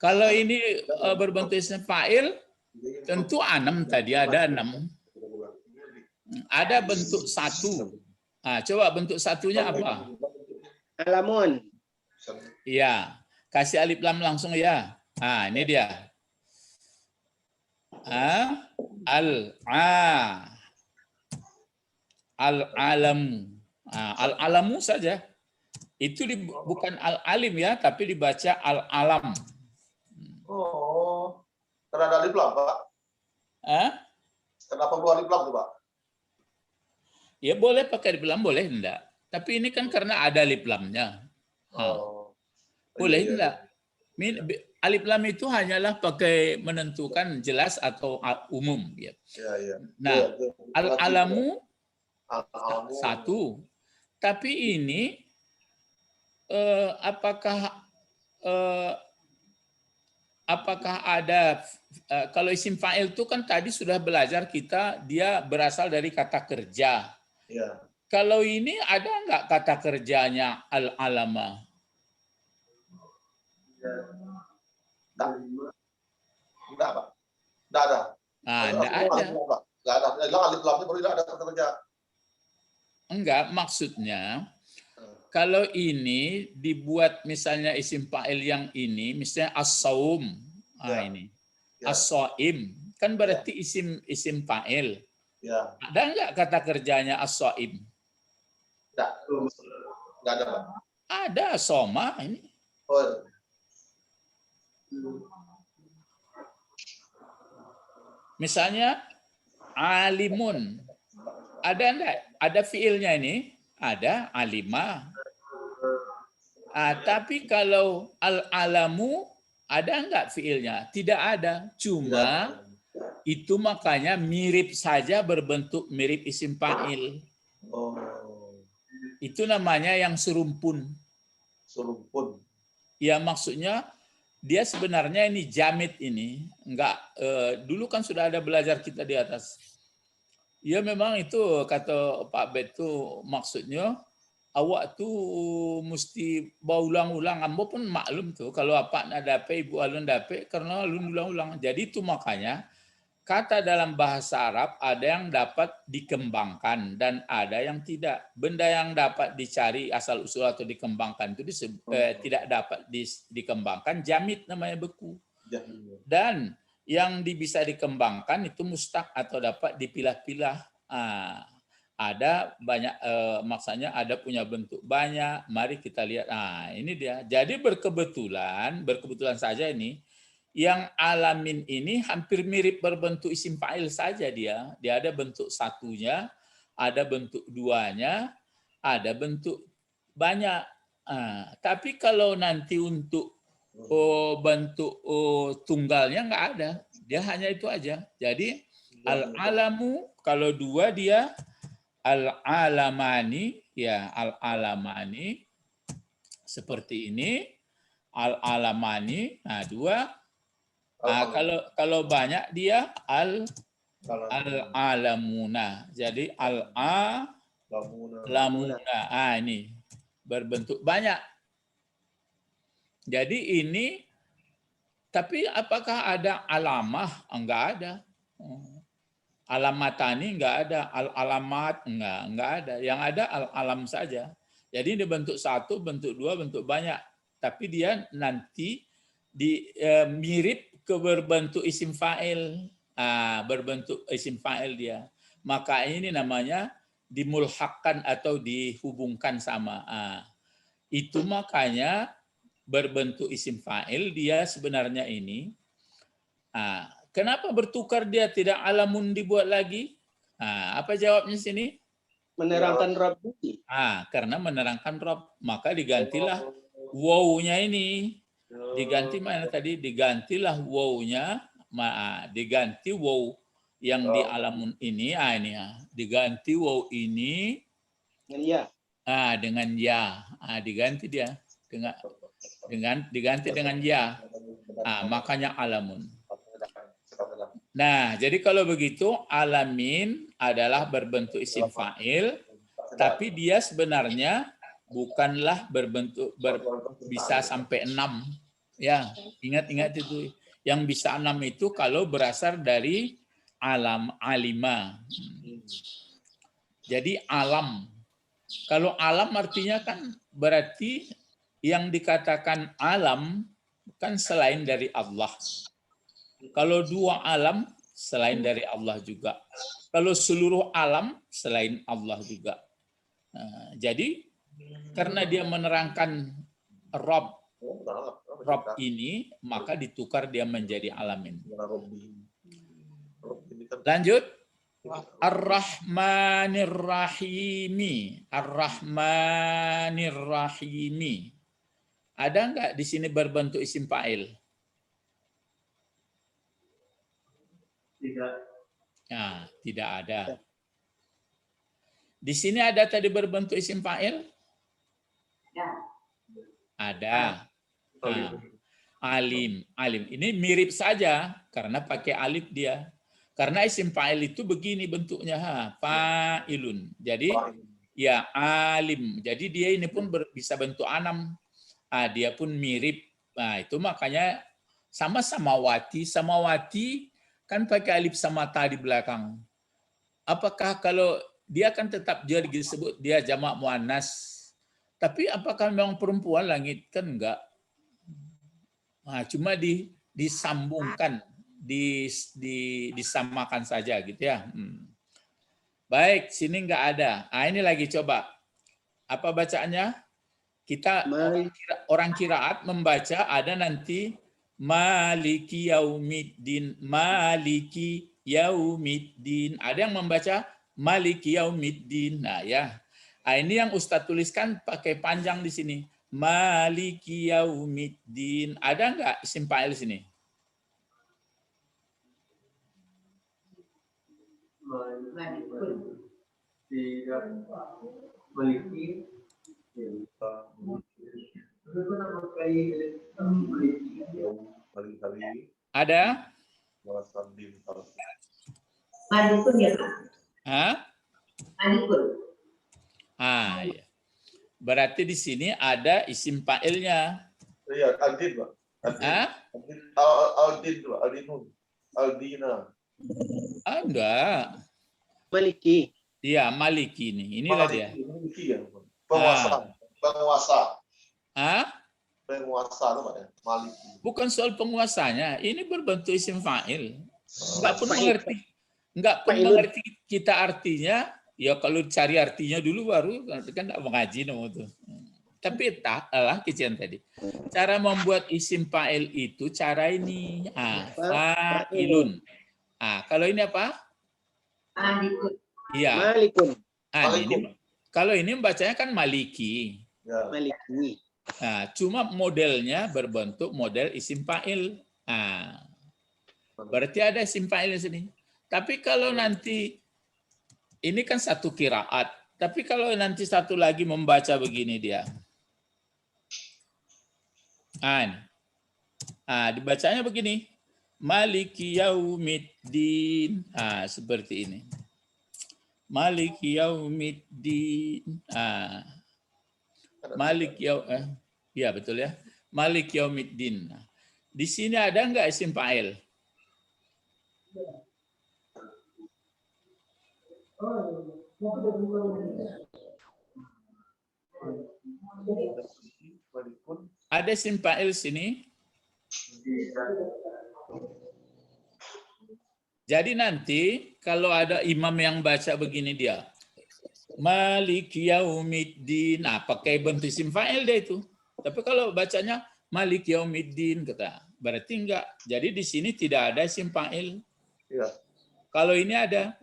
Kalau ini berbentuk isim fa'il, tentu 6 tadi, ada 6. Ada bentuk 1. Coba bentuk satunya apa? Alamun. Iya, kasih alif lam langsung ya. Ini dia. Al-alam. Al-alamu saja. Itu bukan al-alim ya, tapi dibaca al-alam. Oh, karena ada alif lam, Pak. Kenapa perlu alif lam tuh, Pak? Ya boleh pakai alif lam, boleh enggak. Tapi ini kan karena ada alif lamnya. Boleh enggak? Alif lam itu hanyalah pakai menentukan jelas atau umum. Ya. Nah, al-alamu satu. Tapi ini apakah ada kalau isim fa'il itu kan tadi sudah belajar kita, dia berasal dari kata kerja. Ya. Kalau ini ada nggak kata kerjanya al-alama? Enggak, Pak. Enggak ada. Enggak ada. Enggak ada. Bilang alif lamnya baru tidak ada kata kerja. Enggak, maksudnya kalau ini dibuat misalnya isim fa'il yang ini, misalnya as-saum. Ini. As-saim. Kan berarti isim fa'il. Ya. Ada enggak kata kerjanya as-saim? Enggak ada, Pak. Ada, soma ini. Misalnya alimun. Ada enggak? Ada fiilnya ini? Ada, alima. Tapi kalau al-alamu ada enggak fiilnya? Tidak ada. Cuma itu makanya mirip saja, berbentuk mirip isim fa'il. Itu namanya yang serumpun. Serumpun. Ya maksudnya dia sebenarnya ini jamid ini. Enggak, dulu kan sudah ada belajar kita di atas. Ya memang itu kata Pak Bet tuh maksudnya awak tuh mesti berulang-ulang. Ambo pun maklum tuh kalau apa nak dapat ibu alun dapat karena alun ulang-ulang. Jadi itu makanya kata dalam bahasa Arab ada yang dapat dikembangkan dan ada yang tidak. Benda yang dapat dicari asal usul atau dikembangkan itu tidak dapat dikembangkan, jamid namanya, beku. Dan yang bisa dikembangkan itu mustaq atau dapat dipilah-pilah. Ada banyak, maksudnya ada punya bentuk banyak. Mari kita lihat. Ini dia. Jadi berkebetulan saja ini yang alamin ini hampir mirip berbentuk isim fa'il saja dia. Dia ada bentuk satunya, ada bentuk duanya, ada bentuk banyak. Tapi kalau nanti untuk bentuk tunggalnya nggak ada. Dia hanya itu aja. Jadi al-alamu kalau dua dia al-alamani, ya al-alamani seperti ini, al-alamani. Dua. Kalau banyak dia al-alamuna. Jadi al-alamuna. Ini berbentuk banyak. Jadi ini, tapi apakah ada alamah? Enggak ada. Alamatani enggak ada. Al-alamat enggak ada. Yang ada al-alam saja. Jadi ini bentuk satu, bentuk dua, bentuk banyak. Tapi dia nanti mirip ke berbentuk isim fa'il. Berbentuk isim fa'il dia. Maka ini namanya dimulhakkan atau dihubungkan sama. Itu makanya berbentuk isim fa'il dia sebenarnya ini. Kenapa bertukar dia tidak alamun dibuat lagi? Apa jawabnya sini? Menerangkan Rabb. Karena menerangkan Rabb, maka digantilah Wow-nya ini diganti mana tadi? Digantilah wow-nya, diganti wow yang di alamun ini, ini ya. Diganti wow ini Dengan ya. dengan ya. Diganti dia diganti dengan ya. Makanya alamun. Nah, jadi kalau begitu alamin adalah berbentuk isim fa'il, tapi dia sebenarnya bukanlah berbentuk bisa sampai 6. Ya, ingat-ingat itu. Yang bisa 6 itu kalau berasal dari alima. Jadi alam. Kalau alam artinya kan berarti yang dikatakan alam kan selain dari Allah. Kalau dua alam selain dari Allah juga. Kalau seluruh alam selain Allah juga. Jadi karena dia menerangkan Rob ini, maka ditukar dia menjadi alamin. Lanjut. Ar-Rahmanir Rahimi. Ar-Rahmanir Rahimi. Ada enggak di sini berbentuk isim fa'il? Tidak. Nah, tidak ada. Di sini ada tadi berbentuk isim fa'il? Ya. Ada. Alim. Ini mirip saja karena pakai alif dia. Karena isim fa'il itu begini bentuknya, fa'ilun. Jadi ya alim. Jadi dia ini pun bisa bentuk anam. Dia pun mirip. Nah, itu makanya sama-sama wati. Sama wati kan pakai alif sama ta di belakang. Apakah kalau dia kan tetap dia disebut dia jamak muannas. Tapi apakah memang perempuan langit? Kan enggak. Cuma disambungkan, disamakan saja gitu ya. Baik, sini enggak ada. Ini lagi coba. Apa bacaannya? Kita orang kiraat membaca ada nanti Maliki Yaumiddin, Maliki Yaumiddin. Ada yang membaca Maliki Yaumiddin. Nah ya. Ini yang Ustadz tuliskan pakai panjang di sini. Maliki Yaumiddin. Ada enggak isim fa'il sini? Tidak. Maliki. Ada? Malikun ya Pak? Malikun. Ya. Berarti di sini ada isim fa'ilnya. Iya, Aldin, Pak. Aldin, Pak. Aldinun. Aldina. Enggak. Maliki. Iya, Maliki ini. Inilah dia. Maliki ya, Pak. Penguasa. Penguasa. Penguasa itu Pak ya. Maliki. Bukan soal penguasanya. Ini berbentuk isim fa'il. Enggak pun mengerti kita artinya. Ya kalau cari artinya dulu baru kan enggak mengaji nomor itu. Tapi kecian tadi. Cara membuat isim fa'il itu cara ini. Fa'ilun. Kalau ini apa? Malikun. Iya. Malikun. Ini kalau ini bacanya kan maliki. Ya. Maliki. Cuma modelnya berbentuk model isim fa'il. Berarti ada isim fa'il di sini. Tapi kalau nanti ini kan satu qiraat. Tapi kalau nanti satu lagi membaca begini dia. Dibacanya begini. Maliki Yaumiddin. Seperti ini. Maliki Yaumiddin. Ya betul ya. Maliki Yaumiddin. Di sini ada enggak isim fa'il? Ada isim fa'il sini. Jadi nanti kalau ada imam yang baca begini dia. Maliki Yaumiddin. Pakai bentuk isim fa'il dia itu. Tapi kalau bacanya Maliki Yaumiddin kata, berarti enggak. Jadi di sini tidak ada isim fa'il. Iya. Kalau ini ada.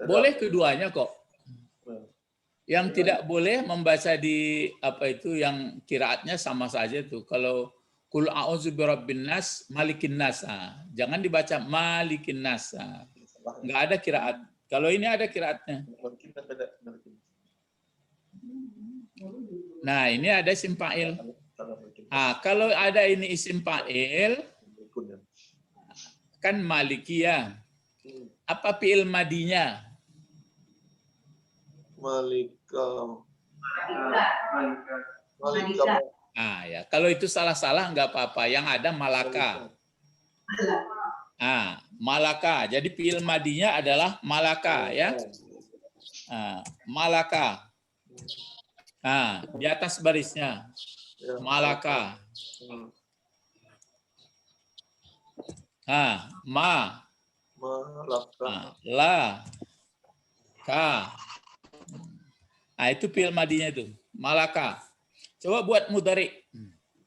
Boleh keduanya kok. Yang tidak boleh membaca di apa itu yang kiraatnya sama saja tuh. Kalau kul a'udzu birabbin nas, malikin nas. Jangan dibaca malikin nas. Nggak ada kiraat. Kalau ini ada kiraatnya. Mungkin kan beda. Nah, ini ada isim fa'il. Kalau ada ini isim fa'il, kan malikiyah. Apa fi'il madinya? Malika. Ya. Kalau itu salah-salah nggak apa-apa. Yang ada malaka. Malaka. Jadi fi'il madinya adalah malaka, ya. Malaka. Di atas barisnya. Malaka. Malaka. La. Ka. Itu fi'il madinya itu. Malaka. Coba buat mudhari.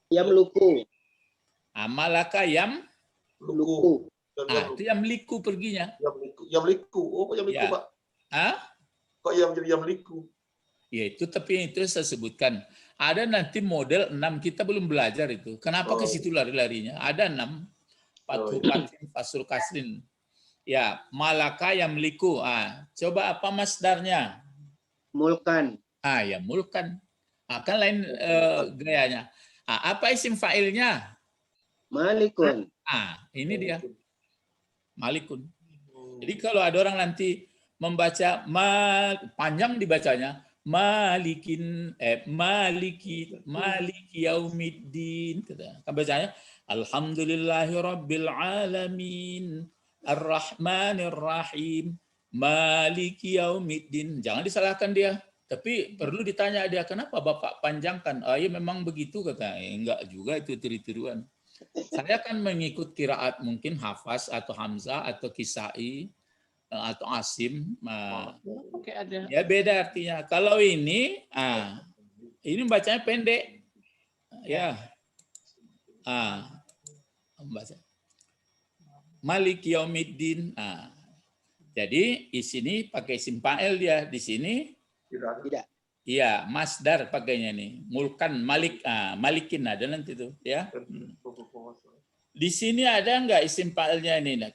Yamluku. Malaka yam. Luku. Itu yamliku perginya. Yamliku. Oh, kok yamliku, Ya. Pak? Kok yang jadi yamliku? Ya itu, tapi itu saya sebutkan. Ada nanti model 6, kita belum belajar itu. Kenapa ke situ lari-larinya? Ada 6. Fathu Katrin, Fasul Kasrin. Ya, malaka yamliku. Coba apa masdarnya? Mulkan. Ya mulkan. Kan lain gayanya. Apa isim fa'ilnya? Malikun. Ini dia. Malikun. Jadi kalau ada orang nanti membaca panjang dibacanya maliki yaumiddin, kan bacanya alhamdulillahirabbil alamin arrahmanir rahim maliki yaumiddin. Jangan disalahkan dia. Tapi perlu ditanya dia, kenapa Bapak panjangkan? Ya memang begitu, kata. Enggak juga, itu tiru-tiruan. Saya kan mengikut kiraat mungkin Hafaz atau Hamzah atau Kisai atau Asim. Ya beda artinya. Kalau ini bacanya pendek. Ya. Baca. Malik Yaumiddin. Jadi di sini pakai isim fa'il dia. Di sini Tidak. iya, masdar pakainya nih. Mulkan, malik, malikin ada nanti tuh, ya. Di sini ada nggak isim fa'ilnya ini?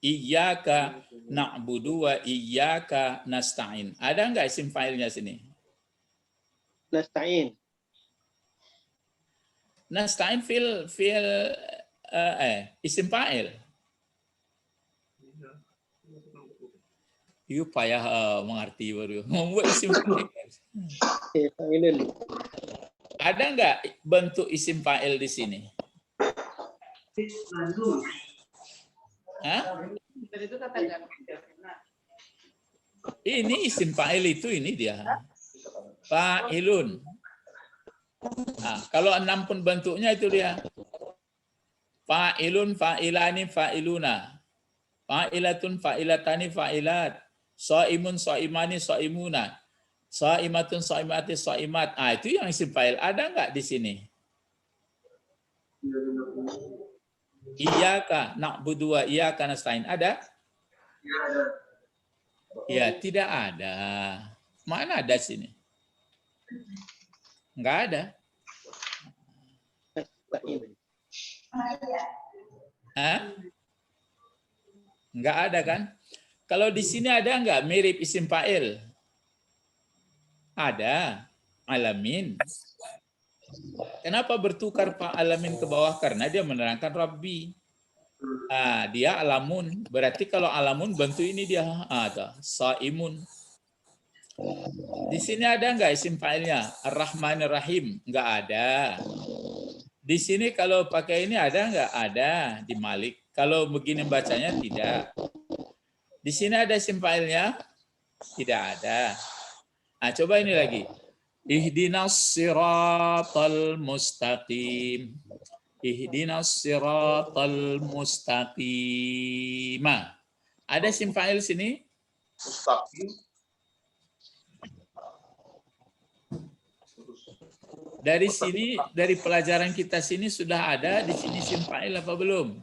Iyyaka na'budu wa iyyaka nasta'in. Ada nggak isim fa'ilnya sini? Nasta'in. Nasta'in isim fa'il. Yuk payah mengerti baru. Membuat isim fa'il. Ada nggak bentuk isim fa'il di sini? Ini isim fa'il itu, ini dia. Fa'ilun. Kalau 6 pun bentuknya itu dia. Fa'ilun, fa'ilani, fa'iluna. Fa'ilatun, fa'ilatani, fa'ilat. Sha'imun, sha'imani, sha'imuna. Sha'imatun, sha'imati, sha'imat. Itu yang isim fa'il. Ada nggak di sini? Iyyaka na'budu wa iyyaka nasta'in. Ada? Ya, tidak ada. Mana ada sini? Nggak ada. Nggak ada kan? Kalau di sini ada nggak mirip isim fa'il? Ada. Alamin. Kenapa bertukar Pak alamin ke bawah? Karena dia menerangkan Rabbi. Dia alamun. Berarti kalau alamun bentuk ini dia. Sa'imun. Di sini ada nggak isim fa'ilnya? Ar-Rahmanir Rahim. Nggak ada. Di sini kalau pakai ini ada nggak? Ada. Di Malik. Kalau begini bacanya tidak. Di sini ada isim fa'ilnya? Tidak ada. Coba ini lagi. Ihdinas siratal mustaqim. Ihdinas siratal mustaqim. Ada isim fa'il sini? Mustaqim. Dari sini, dari pelajaran kita sini sudah ada di sini isim fa'il apa belum?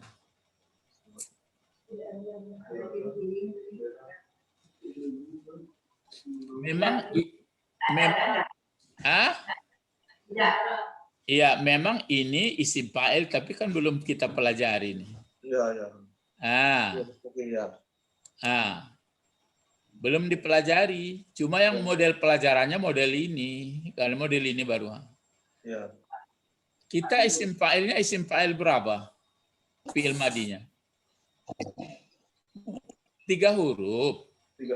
memang memang Tidak. iya, memang ini isim fa'il tapi kan belum kita pelajari nih. Iya, iya. Oke, ya. Belum dipelajari. Cuma yang model pelajarannya model ini. Kalau model ini baru. Iya. Kita isim fa'il berapa? Fi'il madinya. 3 huruf. Ya.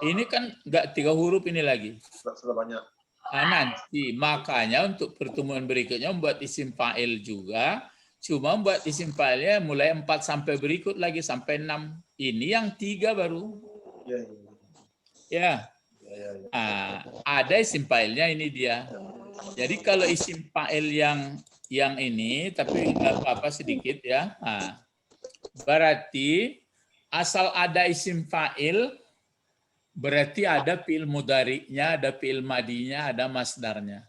Ini kan enggak 3 huruf ini lagi. Sudah banyak. Nanti makanya untuk pertemuan berikutnya membuat isim fa'il juga. Cuma membuat isim fa'ilnya mulai 4 sampai berikut lagi sampai 6. Ini yang 3 baru. Ya. Ada isim fa'ilnya ini dia. Jadi kalau isim fa'il yang ini tapi enggak apa-apa sedikit ya. Berarti asal ada isim fa'il berarti ada fi'il mudhari'nya, ada fi'il madinya, ada masdarnya.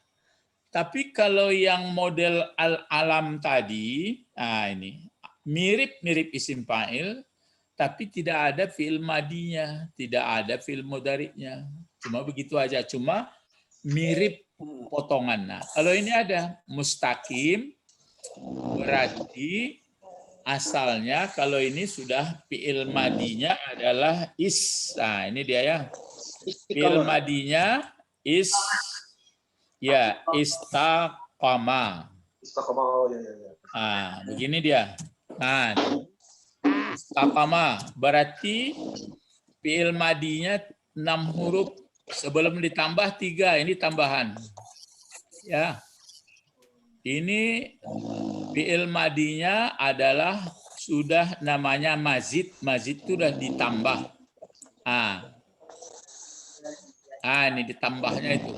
Tapi kalau yang model al-alam tadi, ini mirip-mirip isim fa'il, tapi tidak ada fi'il madinya, tidak ada fi'il mudhari'nya. Cuma begitu aja, cuma mirip potongan. Nah, kalau ini ada mustaqim, berarti asalnya kalau ini sudah fi'il madinya adalah is. Nah, ini dia ya. Fi'il madinya is, ya, istaqama. Istaqama, ya. Begini dia. Nah, istaqama berarti fi'il madinya 6 huruf sebelum ditambah 3, ini tambahan. Ya. Ini fi'il madinya adalah sudah namanya mazid. Mazid itu sudah ditambah. Ini ditambahnya itu.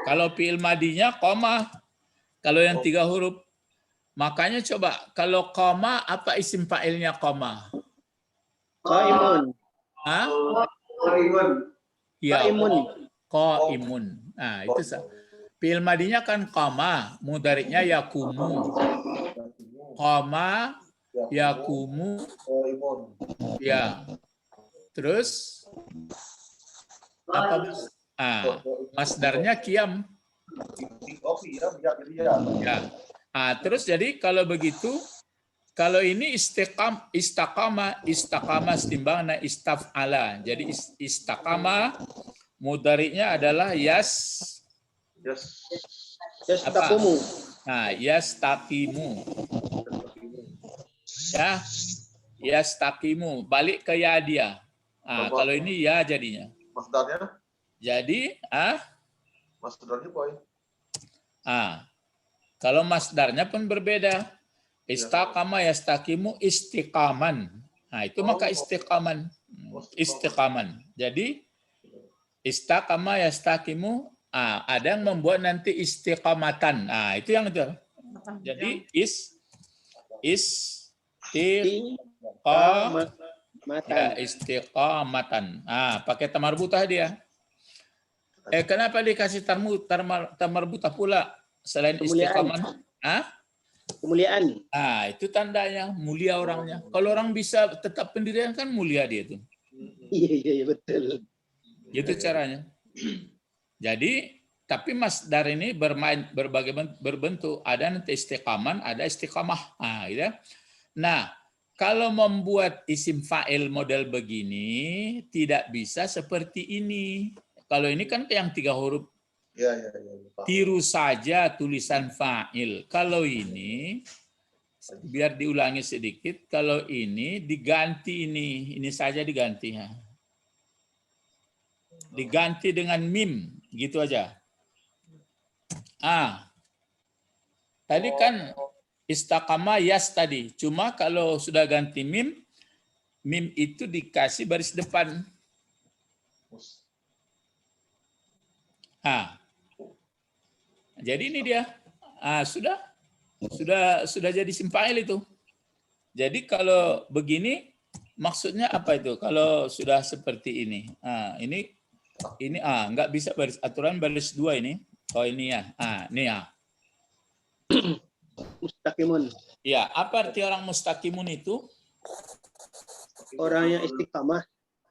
Kalau fi'il madinya koma. Kalau yang 3 huruf. Makanya coba kalau koma apa isim fa'ilnya koma? Qaimun. Qaimun. Ya. Qaimun. Qaimun. Nah, itu fi'il madinya kan qama, mudhari'nya yakumu. Qama, yakumu. Ya. Terus apa masdarnya qiyam. Ya. Terus jadi kalau begitu, kalau ini istaqama setimbangna istaf'ala. Jadi istaqama mudhari'nya adalah yastaqimu. Yastaqimu. Ya. Yastaqimu, balik ke ya dia. Kalau ini ya jadinya. Masdarnya? Jadi, Masdarnya boy. Kalau masdarnya pun berbeda. Istaqama yastaqimu istiqaman. Itu maka istiqaman. Istiqaman. Jadi istaqama yastaqimu, ada yang membuat nanti istiqamatan. Itu yang itu. Jadi istiqamatan. Pakai tamarbutah dia. Kenapa dikasih tamarbutah pula selain istiqaman? Kemuliaan. Itu tandanya mulia orangnya. Kalau orang bisa tetap pendirian kan mulia dia itu. Iya betul. Itu caranya. Jadi, tapi masdar ini berbagai berbentuk. Ada nanti istiqaman, ada istiqamah. Gitu. Nah, kalau membuat isim fa'il model begini, tidak bisa seperti ini. Kalau ini kan yang 3 huruf. Ya. Tiru saja tulisan fa'il. Kalau ini, biar diulangi sedikit, kalau ini diganti ini saja diganti. Diganti dengan mim, gitu aja. Tadi kan istaqama yas tadi. Cuma kalau sudah ganti mim itu dikasih baris depan. Jadi ini dia. Sudah jadi isim fa'il itu. Jadi kalau begini maksudnya apa itu? Kalau sudah seperti ini. Ini nggak bisa baris aturan baris 2 ini. Oh ini ya. Ini ya. Mustaqimun. Ya, apa arti orang mustaqimun itu? Orang yang istiqamah.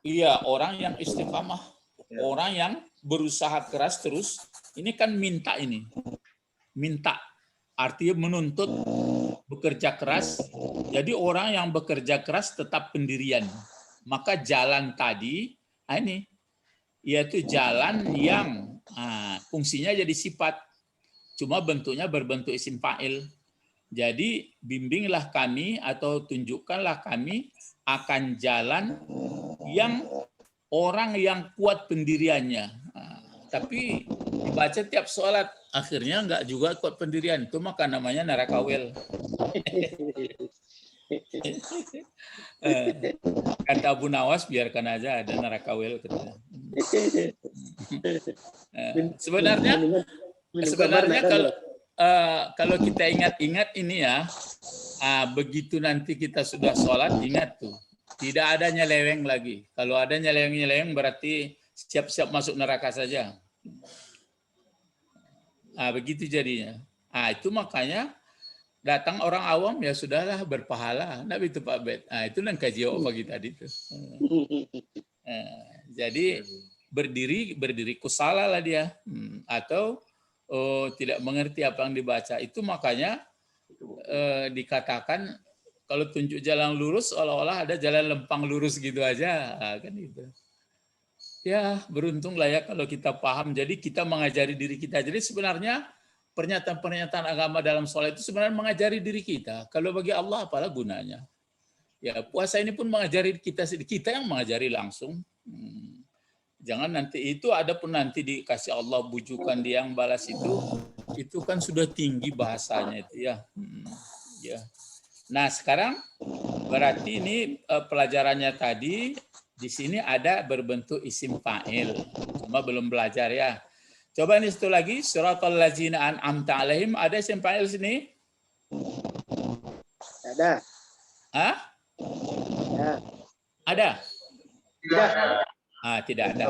Iya, orang yang istiqamah, Ya. orang yang berusaha keras terus. Ini kan minta ini, minta, artinya menuntut, bekerja keras. Jadi orang yang bekerja keras tetap pendirian. Maka jalan tadi, ini, yaitu jalan yang fungsinya jadi sifat, cuma bentuknya berbentuk isim fa'il. Jadi bimbinglah kami atau tunjukkanlah kami akan jalan yang orang yang kuat pendiriannya. Tapi dibaca tiap sholat, akhirnya enggak juga kuat pendirian. Itu maka namanya narakawel. Kata Abu Nawas, biarkan aja ada narakawel. Sebenarnya kalau kita ingat-ingat ini ya, begitu nanti kita sudah sholat, ingat tuh, tidak ada nyeleweng lagi. Kalau ada nyeleweng-nyeleweng berarti siap-siap masuk neraka saja. Begitu jadinya. Itu makanya datang orang awam ya sudahlah berpahala. Nah itu Pak Bet. Itu yang kaji pagi tadi tuh. Jadi berdiri kusala lah dia, atau tidak mengerti apa yang dibaca. Itu makanya dikatakan kalau tunjuk jalan lurus seolah-olah ada jalan lempang lurus gitu aja, kan itu. Ya beruntunglah ya kalau kita paham. Jadi kita mengajari diri kita. Jadi sebenarnya pernyataan-pernyataan agama dalam sholat itu sebenarnya mengajari diri kita. Kalau bagi Allah apalah gunanya? Ya puasa ini pun mengajari kita yang mengajari langsung. Jangan nanti itu ada pun nanti dikasih Allah bujukan dia yang balas itu kan sudah tinggi bahasanya itu ya. Ya. Nah sekarang berarti ini pelajarannya tadi di sini ada berbentuk isim fa'il. Cuma belum belajar ya. Coba ini satu lagi, suratul ladzina an'amta alaihim, ada isim fa'il sini? Ada. Hah? Ya. Ada? Tidak. Tidak ada.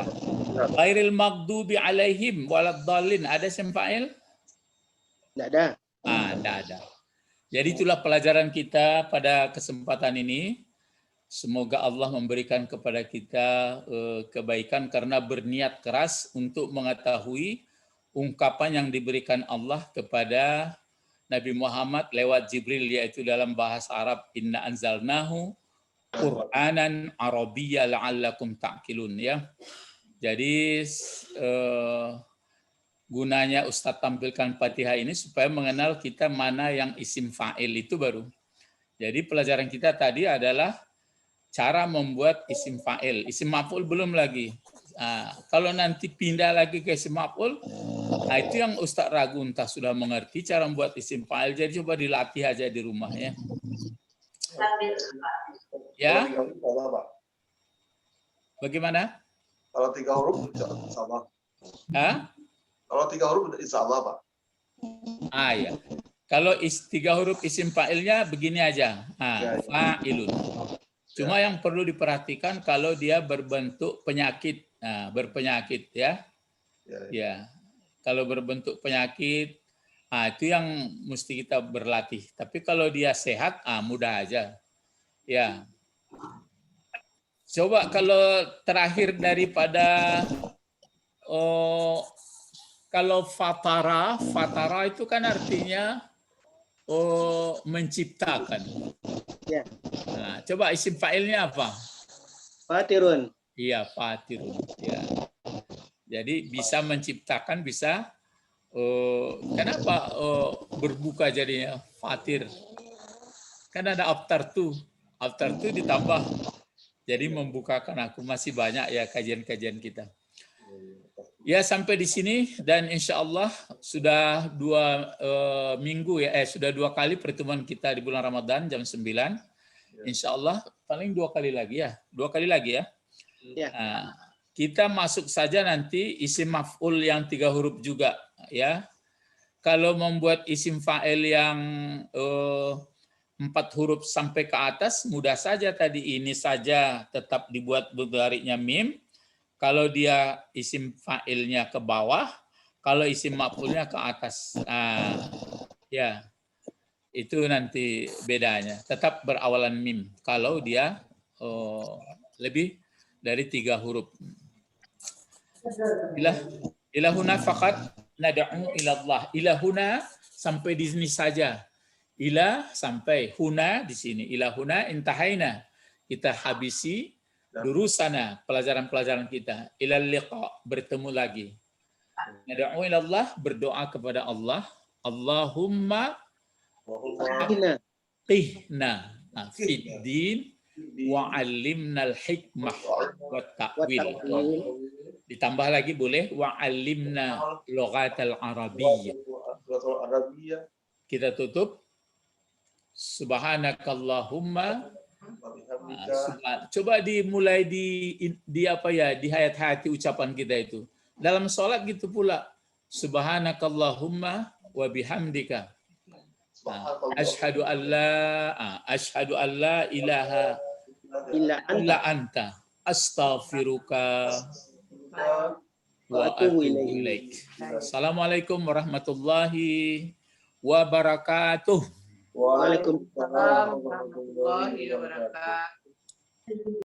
Ghairil maghdubi alaihim waladdallin, ada isim fa'il? Tidak ada. Tidak ada. Jadi itulah pelajaran kita pada kesempatan ini. Semoga Allah memberikan kepada kita kebaikan karena berniat keras untuk mengetahui ungkapan yang diberikan Allah kepada Nabi Muhammad lewat Jibril, yaitu dalam bahasa Arab, inna anzalnahu Qur'anan Arabiyya la'allakum ta'qilun ya. Jadi gunanya Ustadz tampilkan Fatihah ini supaya mengenal kita mana yang isim fa'il itu baru. Jadi pelajaran kita tadi adalah cara membuat isim fa'il. Isim maf'ul belum lagi. Kalau nanti pindah lagi ke isim maf'ul, itu yang Ustaz ragu entah sudah mengerti cara membuat isim fa'il. Jadi coba dilatih aja di rumah ya. Ya. Bagaimana? Kalau 3 huruf insya Allah. Kalau 3 huruf insya Allah Pak. Ya. Kalau 3 huruf isim fa'ilnya begini aja. Fa'ilun. Cuma yang perlu diperhatikan kalau dia berbentuk penyakit, berpenyakit ya. Ya. Kalau berbentuk penyakit, itu yang mesti kita berlatih. Tapi kalau dia sehat, mudah aja. Ya. Coba kalau terakhir daripada kalau fatara itu kan artinya menciptakan. Ya. Nah, coba isim fa'ilnya apa? Fatirun. Iya, fatirun. Ya. Jadi bisa menciptakan, bisa. Kenapa berbuka jadinya fatir? Kan ada after to ditambah. Jadi membukakan aku, masih banyak ya kajian-kajian kita. Ya sampai di sini dan insya Allah sudah 2 minggu ya, sudah 2 kali pertemuan kita di bulan Ramadan jam 9. Insya Allah paling 2 kali lagi ya, 2 kali lagi ya. Nah, kita masuk saja nanti isim maf'ul yang 3 huruf juga ya. Kalau membuat isim fa'il yang 4 huruf sampai ke atas mudah saja tadi, ini saja tetap dibuat mudhari'nya mim. Kalau dia isim fa'ilnya ke bawah, kalau isim maf'ulnya ke atas. Ya. Itu nanti bedanya. Tetap berawalan mim kalau dia lebih dari 3 huruf. Ilahuna faqat nad'u ilallah. Ilahuna sampai di sini saja. Ilah sampai, huna di sini. Ilahuna intahaina. Kita habisi durusana, pelajaran-pelajaran kita. Ilal liqa, bertemu lagi. Nad'u ilallah, berdoa kepada Allah. Allahumma qihna fid din wa 'allimnal hikmah wat ta'wil. Ditambah lagi boleh wa 'allimna lughatal arabiyyah. Kita tutup. Subhanakallahumma. Coba dimulai di apa ya, di hayat-hayati ucapan kita itu. Dalam sholat gitu pula. Subhanakallahumma wa bihamdika. Asyhadu an la ilaha illa anta astaghfiruka wa atubu ilaik. Assalamualaikum warahmatullahi wabarakatuh. Waalaikumsalam warahmatullahi wabarakatuh.